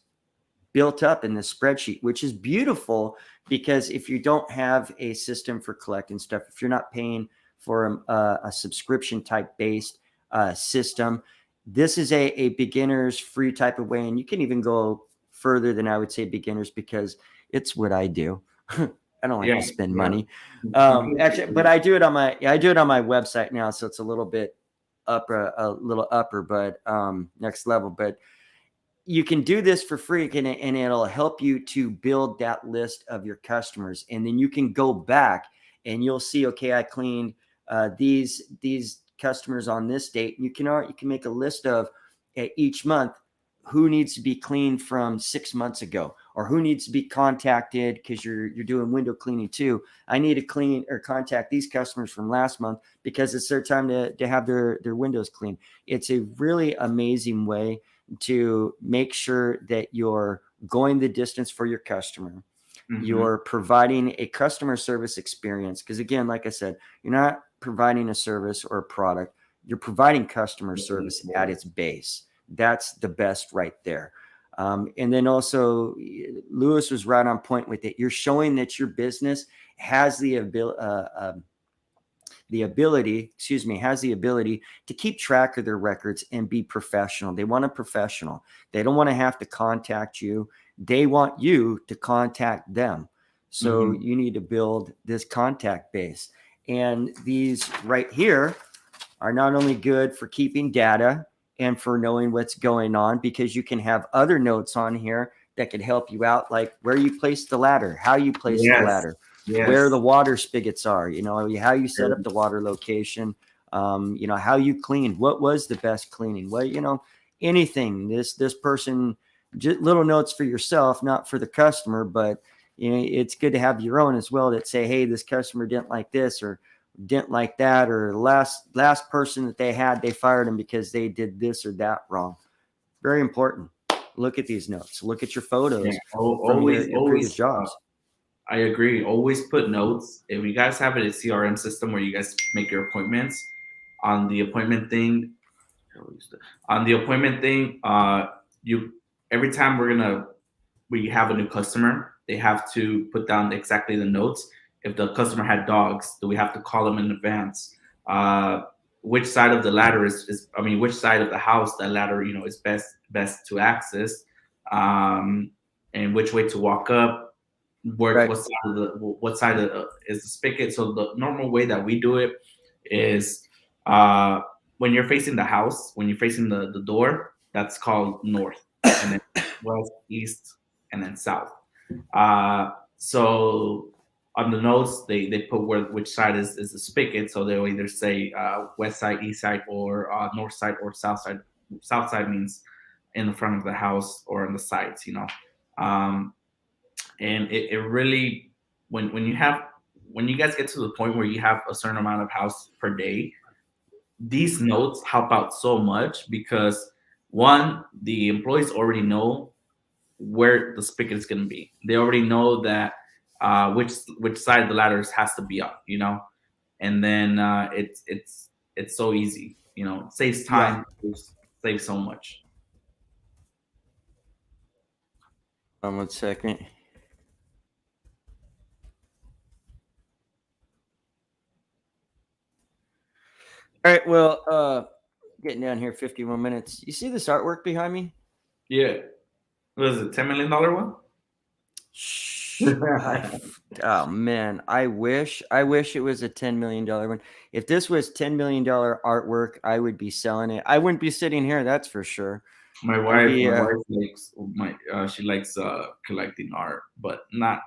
built up in the spreadsheet, which is beautiful because if you don't have a system for collecting stuff, if you're not paying for a subscription type based system, this is a beginner's free type of way. And you can even go further than I would say beginners, because it's what I do. I don't like to spend money. Actually, but I do it on my website now. So it's a little bit upper, but next level, but you can do this for free, and it'll help you to build that list of your customers. And then you can go back and you'll see, okay, I cleaned these customers on this date. You can make a list of each month who needs to be cleaned from 6 months ago, or who needs to be contacted because you're doing window cleaning too. I need to clean or contact these customers from last month because it's their time to have their windows cleaned. It's a really amazing way to make sure that you're going the distance for your customer. Mm-hmm. You're providing a customer service experience. Because again, like I said, you're not providing a service or a product. You're providing customer service at its base. That's the best right there. And then also, Lewis was right on point with it. You're showing that your business has the ability to keep track of their records and be professional. They want a professional. They don't want to have to contact you. They want you to contact them. So you need to build this contact base. And these right here are not only good for keeping data and for knowing what's going on, because you can have other notes on here that could help you out, like where you place the ladder, how you place the ladder. Yes. Where the water spigots are, how you set up the water location, how you clean, what was the best cleaning, anything. This person, just little notes for yourself, not for the customer, but it's good to have your own as well that say, hey, this customer didn't like this or didn't like that, or last person that they fired them because they did this or that wrong. Very important. Look at these notes. Look at your photos from your previous jobs. I agree. Always put notes. If you guys have a CRM system where you guys make your appointments, on the appointment thing, you every time we have a new customer, they have to put down exactly the notes. If the customer had dogs, do we have to call them in advance? Which side of the ladder which side of the house that ladder is best to access, and which way to walk up. What side is the spigot? So the normal way that we do it is when you're facing the house, when you're facing the door, that's called north, and then west, east, and then south. So on the notes they put which side is the spigot, so they'll either say west side, east side, or north side or south side. South side means in the front of the house or on the sides, and it really when you guys get to the point where you have a certain amount of house per day, these notes help out so much because one, the employees already know where the spigot is going to be. They already know that which side the ladders has to be on, and then it's so easy, it saves time, saves so much. 1 second. All right, well, getting down here, 51 minutes. You see this artwork behind me? Yeah. What is it, $10 million one? Oh man, I wish it was a $10 million one. If this was $10 million artwork, I would be selling it. I wouldn't be sitting here, that's for sure. My wife she likes collecting art, but not.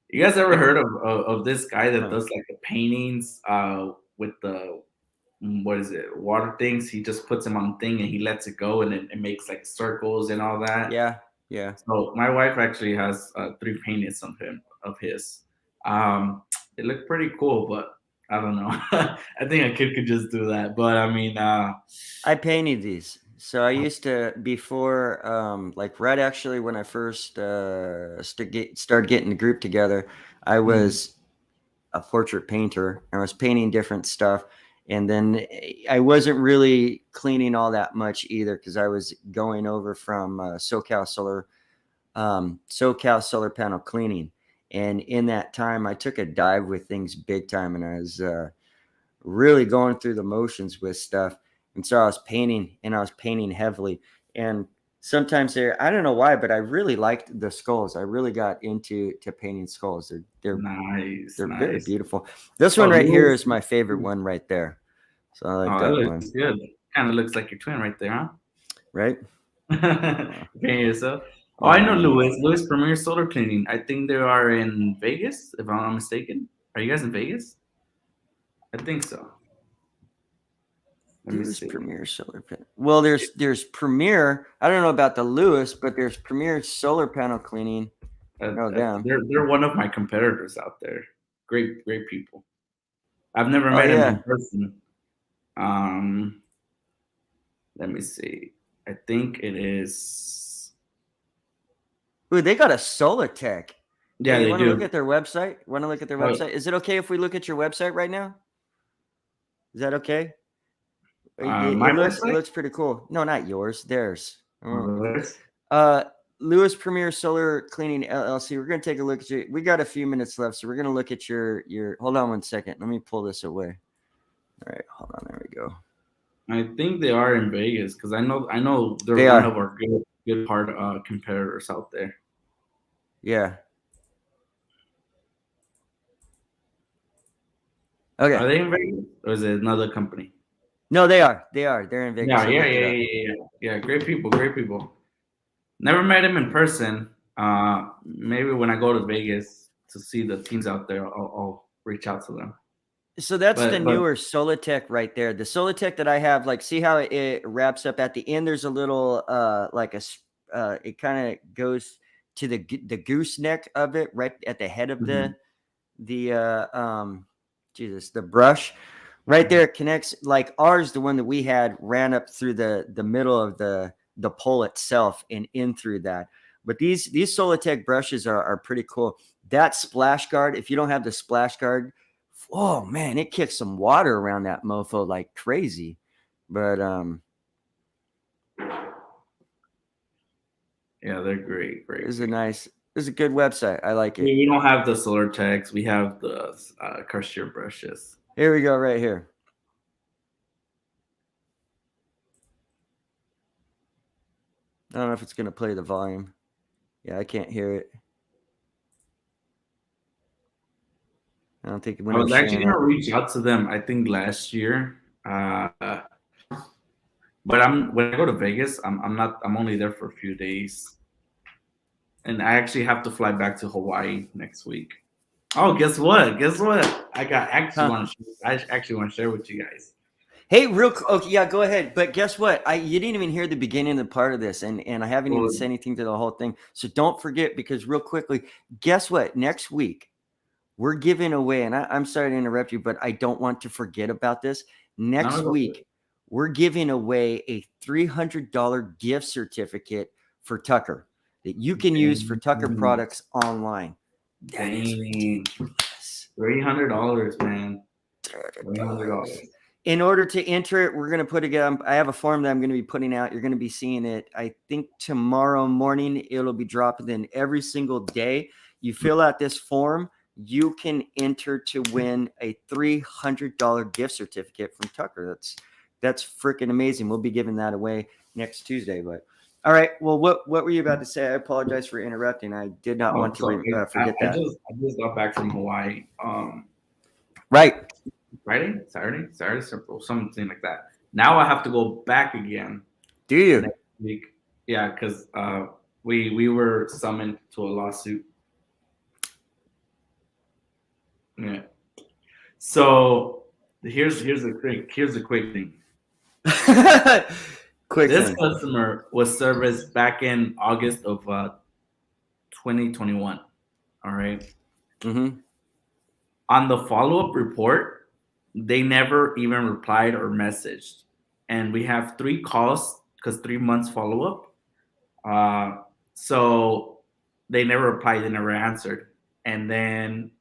You guys ever heard of this guy that does like the paintings with the water things? He just puts them on thing and he lets it go and it makes like circles and all that. Yeah. So my wife actually has 3 paintings of his. It looked pretty cool, but I don't know. I think a kid could just do that. But I mean, I painted these. So I used to, before, like right actually when I first started getting the group together, I was a portrait painter. I was painting different stuff. And then I wasn't really cleaning all that much either because I was going over from SoCal Solar Panel Cleaning. And in that time, I took a dive with things big time, and I was really going through the motions with stuff. And so I was painting, and I was painting heavily. And sometimes I don't know why, but I really liked the skulls. I really got into painting skulls. They're nice. They're very beautiful. This one right here is my favorite one right there. So I like that one. Good. Kind of looks like your twin right there, huh? Right? Painting yourself. Oh, I know Louis Premier Solar Cleaning. I think they are in Vegas, if I'm not mistaken. Are you guys in Vegas? I think so. Louis Premier Solar Panel. Well, there's Premier. I don't know about the Louis, but there's Premier Solar Panel Cleaning. They're one of my competitors out there. Great people. I've never met him in person. Let me see. I think it is. Ooh, they got a SolarTech. Yeah, you want to look at their website? Website? Is it okay if we look at your website right now? Is that okay? It looks pretty cool. No, not yours. Theirs. Louis Premier Solar Cleaning LLC. We're gonna take a look at you. We got a few minutes left, so we're gonna look at your. Hold on 1 second. Let me pull this away. All right, hold on. There we go. I think they are in Vegas because I know they're one of our good part competitors out there. Yeah. Okay. Are they in Vegas or is it another company? No, they are. They're in Vegas. Yeah. Great people. Never met him in person. Maybe when I go to Vegas to see the teams out there, I'll reach out to them. So that's the newer SolarTech right there. The SolarTech that I have, like, see how it wraps up at the end. There's a little it kind of goes to the gooseneck of it, right at the head of the brush. Right there, it connects. Like ours, the one that we had ran up through the middle of the pole itself and in through that. But these SolarTech brushes are pretty cool. That splash guard, if you don't have the splash guard, oh man, it kicks some water around that mofo like crazy. But yeah, they're great. It's a good website. I like it. We don't have the SolarTechs. We have the Karstier brushes. Here we go, right here. I don't know if it's going to play the volume. Yeah, I can't hear it. I don't think. I was actually going to reach out to them, I think last year. But when I go to Vegas, I'm only there for a few days. and I actually have to fly back to Hawaii next week. Oh, guess what? I actually want to share with you guys. Hey, okay, yeah, go ahead. But guess what? You didn't even hear the beginning of the part of this, and I haven't even said anything to the whole thing. So don't forget, because real quickly, guess what? Next week, we're giving away, and I'm sorry to interrupt you, but I don't want to forget about this. Next week, we're giving away a $300 gift certificate for Tucker that you can use for Tucker products online. That is ridiculous. $300, man. $300. In order to enter it, we're going to put again. I have a form that I'm going to be putting out. You're going to be seeing it. I think tomorrow morning it'll be dropping in every single day. You fill out this form, you can enter to win a $300 gift certificate from Tucker. That's freaking amazing. We'll be giving that away next Tuesday. But all right. Well, what were you about to say? I apologize for interrupting. I did not want to forget that. I just got back from Hawaii. Right. Friday, Saturday, something like that. Now I have to go back again. Do you? Next week. Yeah, because we were summoned to a lawsuit. Yeah. So here's the quick thing. This customer was serviced back in August of 2021. All right. Mm-hmm. On the follow-up report, they never even replied or messaged. And we have 3 calls because 3 months follow-up. So they never replied, they never answered. And then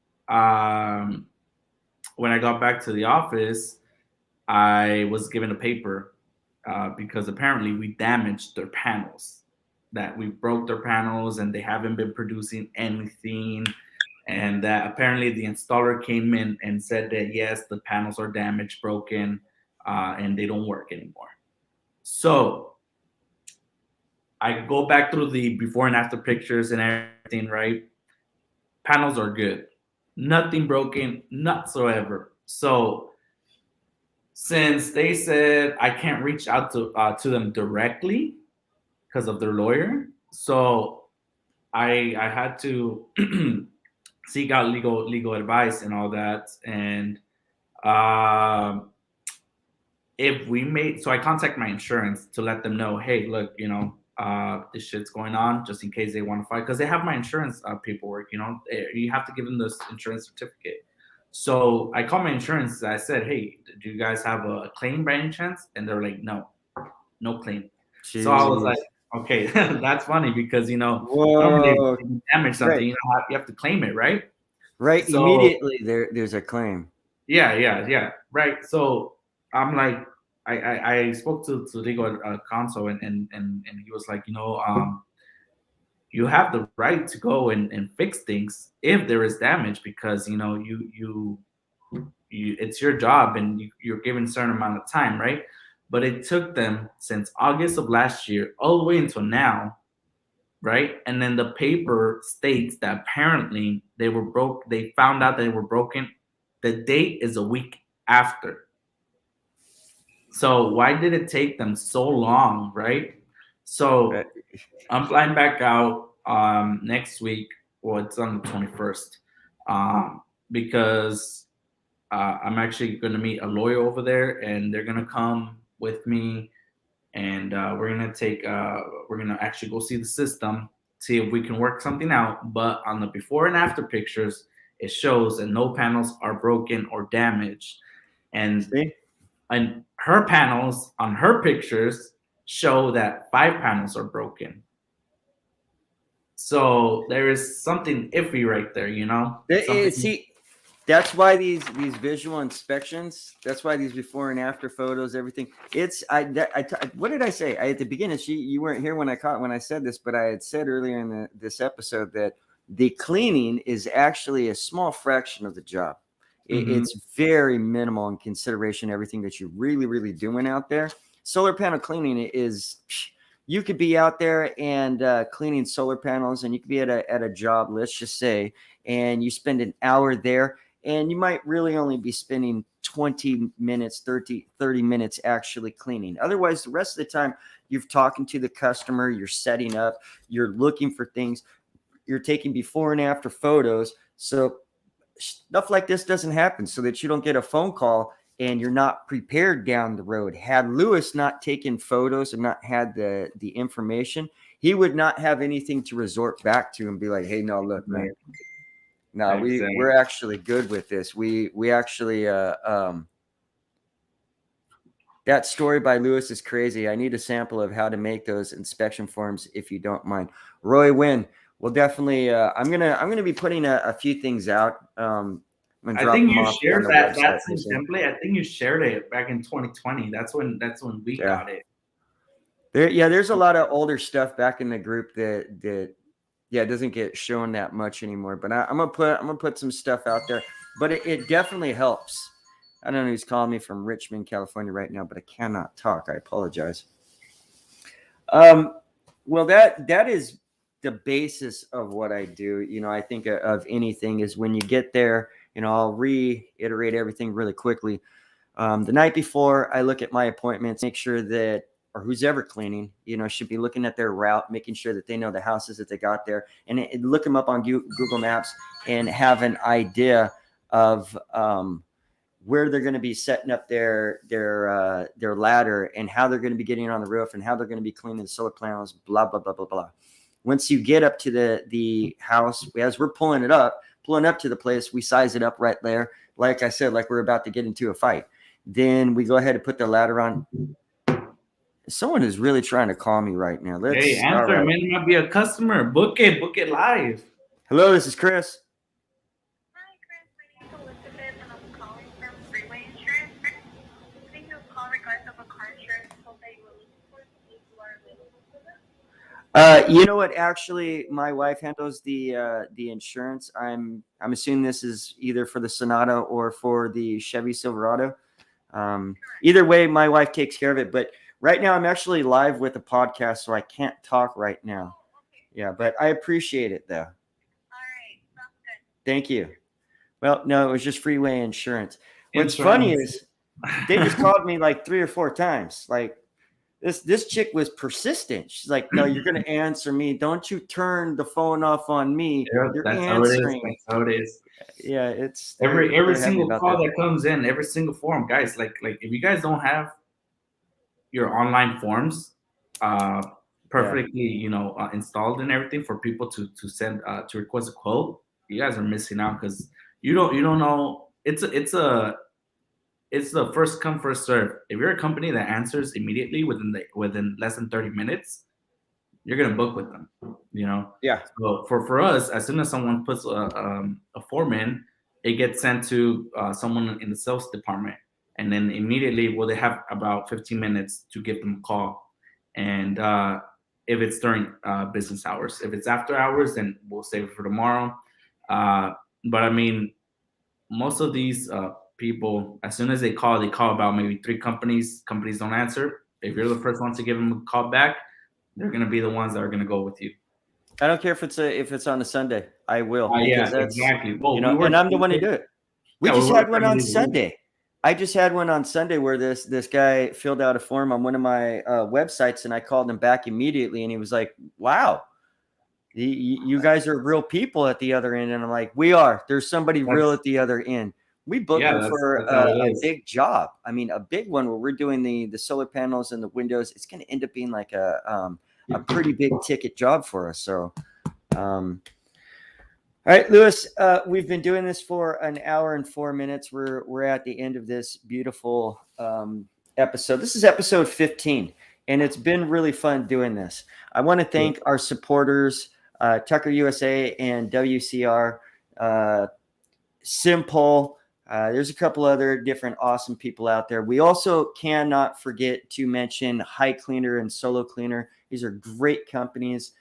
when I got back to the office, I was given a paper because apparently we damaged their panels. That we broke their panels and they haven't been producing anything. And that apparently the installer came in and said that, yes, the panels are damaged, broken, and they don't work anymore. So I go back through the before and after pictures and everything, right? Panels are good. Nothing broken whatsoever. So since they said I can't reach out to them directly because of their lawyer, so I had to seek out legal advice and all that. And so I contact my insurance to let them know, hey, look, this shit's going on, just in case they want to fight, because they have my insurance paperwork. You have to give them this insurance certificate. So I called my insurance. I said, hey, do you guys have a claim by any chance? And they're like, no claim. Jeez. So I was like, okay, that's funny because, normally if you damage something, right, you have to claim it, right? Right. So, immediately there's a claim. Yeah. Right. So I'm like, I spoke to legal counsel and he was like, you have the right to go and fix things if there is damage, because you it's your job and you're given a certain amount of time, right? But it took them since August of last year all the way until now, right? And then the paper states that apparently they were broke. They found out they were broken. The date is a week after. So why did it take them so long, right? So I'm flying back out next week. Well, it's on the 21st because I'm actually going to meet a lawyer over there, and they're going to come with me, and we're going to actually go see the system, see if we can work something out. But on the before and after pictures, it shows that no panels are broken or damaged. And her panels on her pictures show that 5 panels are broken. So there is something iffy right there, See, that's why these visual inspections, that's why these before and after photos, everything. What did I say? At the beginning, you weren't here when I said this, but I had said earlier in this episode that the cleaning is actually a small fraction of the job. It's very minimal in consideration everything that you're really, really doing out there. Solar panel cleaning is, you could be out there and cleaning solar panels, and you could be at a job, let's just say, and you spend an hour there, and you might really only be spending 20 minutes, 30 minutes actually cleaning. Otherwise, the rest of the time, you're talking to the customer, you're setting up, you're looking for things. you're taking before and after photos. So stuff like this doesn't happen, so that you don't get a phone call and you're not prepared down the road. Had Lewis not taken photos and not had the information, he would not have anything to resort back to and be like, hey, no, look, man. No, Exactly. we're actually good with this. We actually that story by Lewis is crazy. I need a sample of how to make those inspection forms if you don't mind. Roy Wynn, well, definitely I'm gonna be putting a few things out. I think you shared that same template. I think you shared it back in 2020. That's when we got it. There's a lot of older stuff back in the group that doesn't get shown that much anymore. But I'm gonna put some stuff out there. But it definitely helps. I don't know who's calling me from Richmond, California right now, but I cannot talk. I apologize. Well, that is the basis of what I do. You know, I think of anything is when you get there. You know, I'll reiterate everything really quickly. The night before, I look at my appointments, make sure that, or who's ever cleaning, you know, should be looking at their route, making sure that they know the houses that they got there, and look them up on Google Maps and have an idea of where they're going to be setting up their ladder and how they're going to be getting on the roof and how they're going to be cleaning the solar panels, blah, blah, blah, blah, blah. Once you get up to the house, as we're pulling up to the place, we size it up right there. Like I said, like we're about to get into a fight. Then we go ahead and put the ladder on. Someone is really trying to call me right now. Hey, answer, man. You might be a customer. Book it live. Hello, this is Chris. Hi, Chris. My name is Elizabeth, and I'm calling from Freeway Insurance. I think you'll call regards of a car insurance quote that you were looking for. If you are available for that. You know what? Actually, my wife handles the insurance. I'm assuming this is either for the Sonata or for the Chevy Silverado. Either way, my wife takes care of it. But right now, I'm actually live with a podcast, so I can't talk right now. Okay. Yeah, but I appreciate it, though. All right. Sounds good. Thank you. Well, no, it was just Freeway Insurance. What's funny is they just called me like 3 or 4 times. Like this chick was persistent. She's like, "No, you're going to answer me. Don't you turn the phone off on me. You're answering." That's how it is. Yeah, it's every single call that comes in, every single form, guys. Like if you guys don't have your online forms perfectly, installed and everything for people to send to request a quote, you guys are missing out because you don't know. It's the first come first serve. If you're a company that answers immediately within less than 30 minutes, you're gonna book with them. Yeah. So for us, as soon as someone puts a form in, it gets sent to someone in the sales department. And then immediately, they have about 15 minutes to give them a call. And if it's during business hours, if it's after hours, then we'll save it for tomorrow. But I mean, most of these people, as soon as they call about maybe 3 companies. Companies don't answer. If you're the first one to give them a call back, they're going to be the ones that are going to go with you. I don't care if it's on a Sunday. I will. Yeah, exactly. Well, and I'm the one to do it. We just had one on Sunday. I just had one on Sunday where this guy filled out a form on one of my websites, and I called him back immediately, and he was like, "Wow, you guys are real people at the other end." And I'm like, "We are. There's somebody real at the other end." We booked him for a big job. I mean, a big one where we're doing the solar panels and the windows. It's going to end up being like a pretty big ticket job for us. So, all right, Lewis, we've been doing this for an hour and 4 minutes. We're at the end of this beautiful episode. This is episode 15, and it's been really fun doing this. I want to thank our supporters, Tucker USA and WCR, Simple. There's a couple other different awesome people out there. We also cannot forget to mention High Cleaner and Solo Cleaner. These are great companies.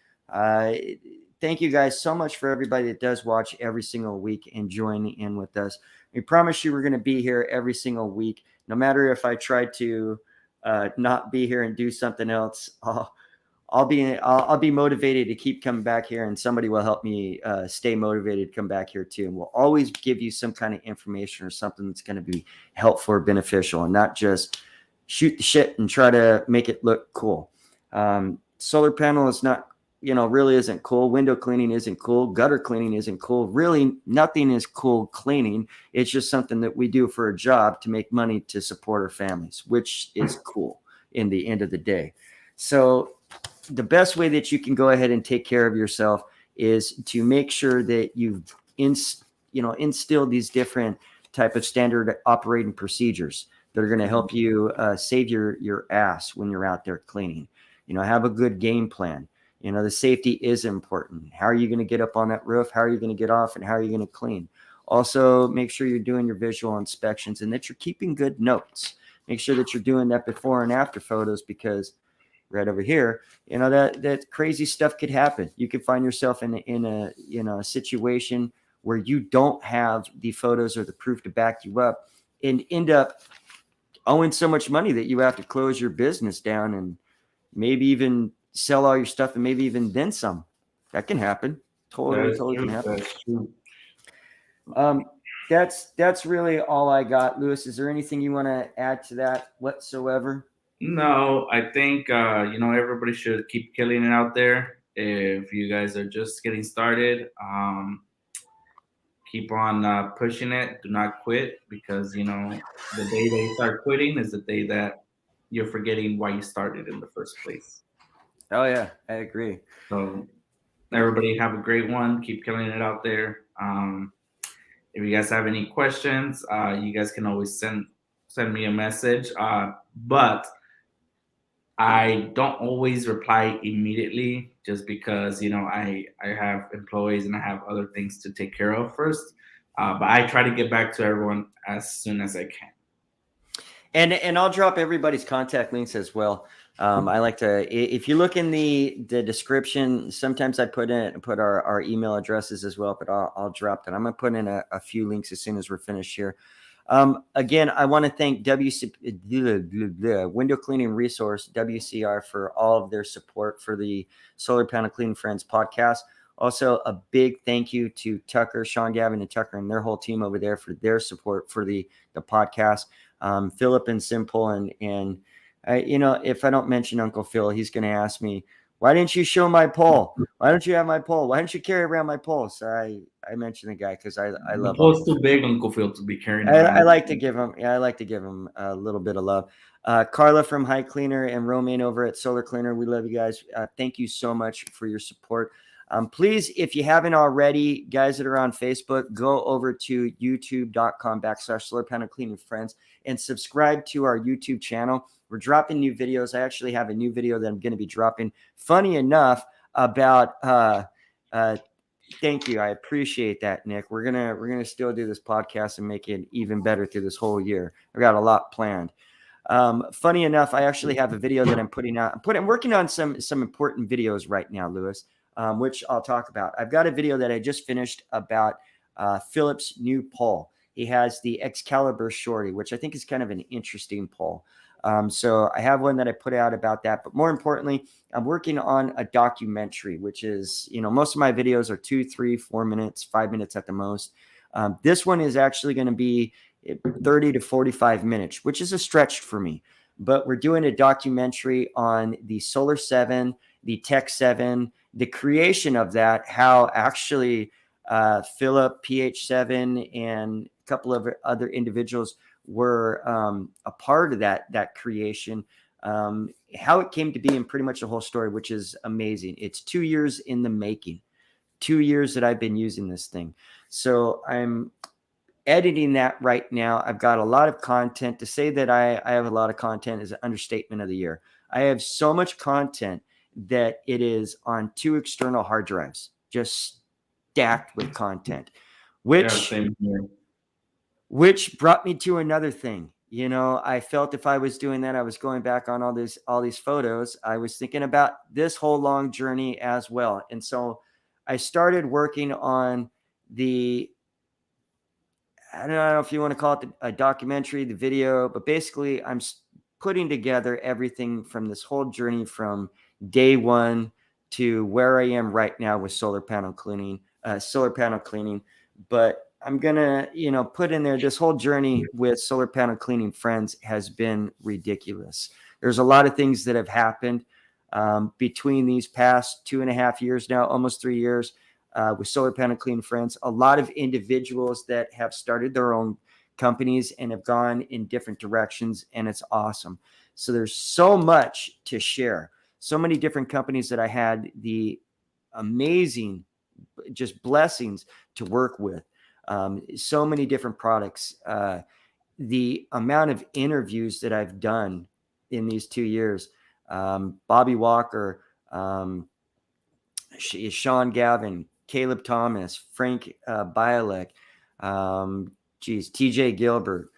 Thank you guys so much for everybody that does watch every single week and join in with us. We promise you we're going to be here every single week. No matter if I try to not be here and do something else, I'll be motivated to keep coming back here, and somebody will help me stay motivated to come back here too. And we'll always give you some kind of information or something that's going to be helpful or beneficial, and not just shoot the shit and try to make it look cool. Solar panel is not, really isn't cool. Window cleaning isn't cool. Gutter cleaning isn't cool. Really, nothing is cool cleaning. It's just something that we do for a job to make money to support our families, which is cool in the end of the day. So the best way that you can go ahead and take care of yourself is to make sure that you've instilled these different type of standard operating procedures that are going to help you save your ass when you're out there cleaning. Have a good game plan. The safety is important. How are you going to get up on that roof? How are you going to get off? And how are you going to clean? Also, make sure you're doing your visual inspections and that you're keeping good notes. Make sure that you're doing that before and after photos, because right over here, that crazy stuff could happen. You could find yourself in a situation where you don't have the photos or the proof to back you up and end up owing so much money that you have to close your business down and maybe even sell all your stuff and maybe even then some. That can happen. Totally can happen. That's really all I got. Lewis, is there anything you want to add to that whatsoever? No, I think everybody should keep killing it out there. If you guys are just getting started, keep on pushing it. Do not quit, because the day that you start quitting is the day that you're forgetting why you started in the first place. Oh yeah, I agree. So everybody have a great one. Keep killing it out there. If you guys have any questions, you guys can always send me a message. But I don't always reply immediately, just because I have employees and I have other things to take care of first. But I try to get back to everyone as soon as I can. And I'll drop everybody's contact links as well. I like to, if you look in the description, sometimes I put our email addresses as well, but I'll drop that. I'm going to put in a few links as soon as we're finished here. Again, I want to thank Window Cleaning Resource, WCR, for all of their support for the Solar Panel Cleaning Friends podcast. Also, a big thank you to Tucker, Sean, Gavin, and Tucker and their whole team over there for their support for the podcast. Philip and Simple, and if I don't mention Uncle Phil, he's going to ask me, why didn't you show my pole? Why don't you have my pole? Why don't you carry around my pole? So I mentioned the guy because I love him. The pole's too big, Uncle Phil, to be carrying. I like to give him a little bit of love. Carla from High Cleaner and Romaine over at Solar Cleaner, we love you guys. Thank you so much for your support. Please, if you haven't already, guys that are on Facebook, go over to youtube.com/Solar Panel Cleaning Friends and subscribe to our YouTube channel. We're dropping new videos. I actually have a new video that I'm going to be dropping. Funny enough, about thank you. I appreciate that, Nick. We're gonna still do this podcast and make it even better through this whole year. I've got a lot planned. Funny enough, I actually have a video that I'm putting out. I'm working on some important videos right now, Lewis, which I'll talk about. I've got a video that I just finished about Philip's new pole. He has the Excalibur Shorty, which I think is kind of an interesting pole. So I have one that I put out about that. But more importantly, I'm working on a documentary, which is, most of my videos are 2, 3, 4 minutes, 5 minutes at the most. This one is actually going to be 30 to 45 minutes, which is a stretch for me. But we're doing a documentary on the Solar 7, the Tech 7, the creation of that, how actually Philip, PH7, and a couple of other individuals were a part of that creation, how it came to be, and pretty much the whole story, which is amazing. It's 2 years in the making, 2 years that I've been using this thing. So I'm editing that right now. I've got a lot of content. To say that I have a lot of content is an understatement of the year. I have so much content that it is on 2 external hard drives, just stacked with content, which brought me to another thing. I felt if I was doing that, I was going back on all these photos. I was thinking about this whole long journey as well. And so I started working on I don't know if you want to call it a documentary, the video, but basically I'm putting together everything from this whole journey from day one to where I am right now with solar panel cleaning. But I'm going to, put in there, this whole journey with Solar Panel Cleaning Friends has been ridiculous. There's a lot of things that have happened. between these past 2.5 years now, almost 3 years, with Solar Panel Clean Friends. A lot of individuals that have started their own companies and have gone in different directions, and it's awesome. So there's so much to share. So many different companies that I had the amazing just blessings to work with. So many different products. The amount of interviews that I've done in these 2 years, Bobby Walker, Sean Gavin, Caleb Thomas, Frank Bialek, TJ Gilbert,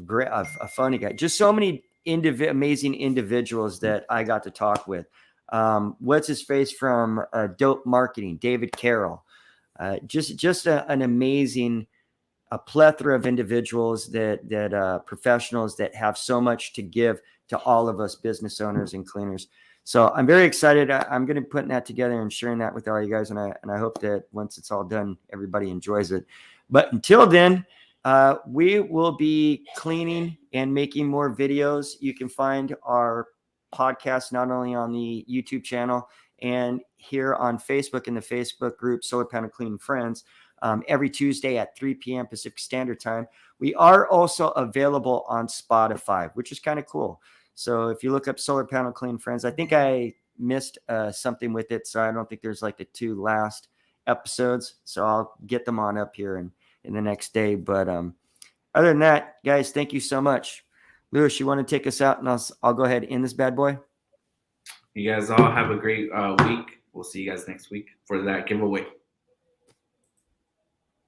great, a funny guy. Just so many amazing individuals that I got to talk with. What's his face from Dope Marketing, David Carroll. Just an amazing, a plethora of individuals that professionals that have so much to give to all of us business owners and cleaners. So I'm very excited. I'm going to be putting that together and sharing that with all you guys. And I hope that once it's all done, everybody enjoys it. But until then, we will be cleaning and making more videos. You can find our podcast not only on the YouTube channel and here on Facebook in the Facebook group Solar Panel Clean Friends every Tuesday at 3 p.m. Pacific Standard Time. We are also available on Spotify, which is kind of cool. So if you look up Solar Panel Clean Friends, I think I missed something with it, so I don't think there's like the 2 last episodes. So I'll get them on up here in the next day. But other than that, guys, thank you so much. Lewis, you want to take us out, and I'll go ahead and end this bad boy? You guys all have a great week. We'll see you guys next week for that giveaway.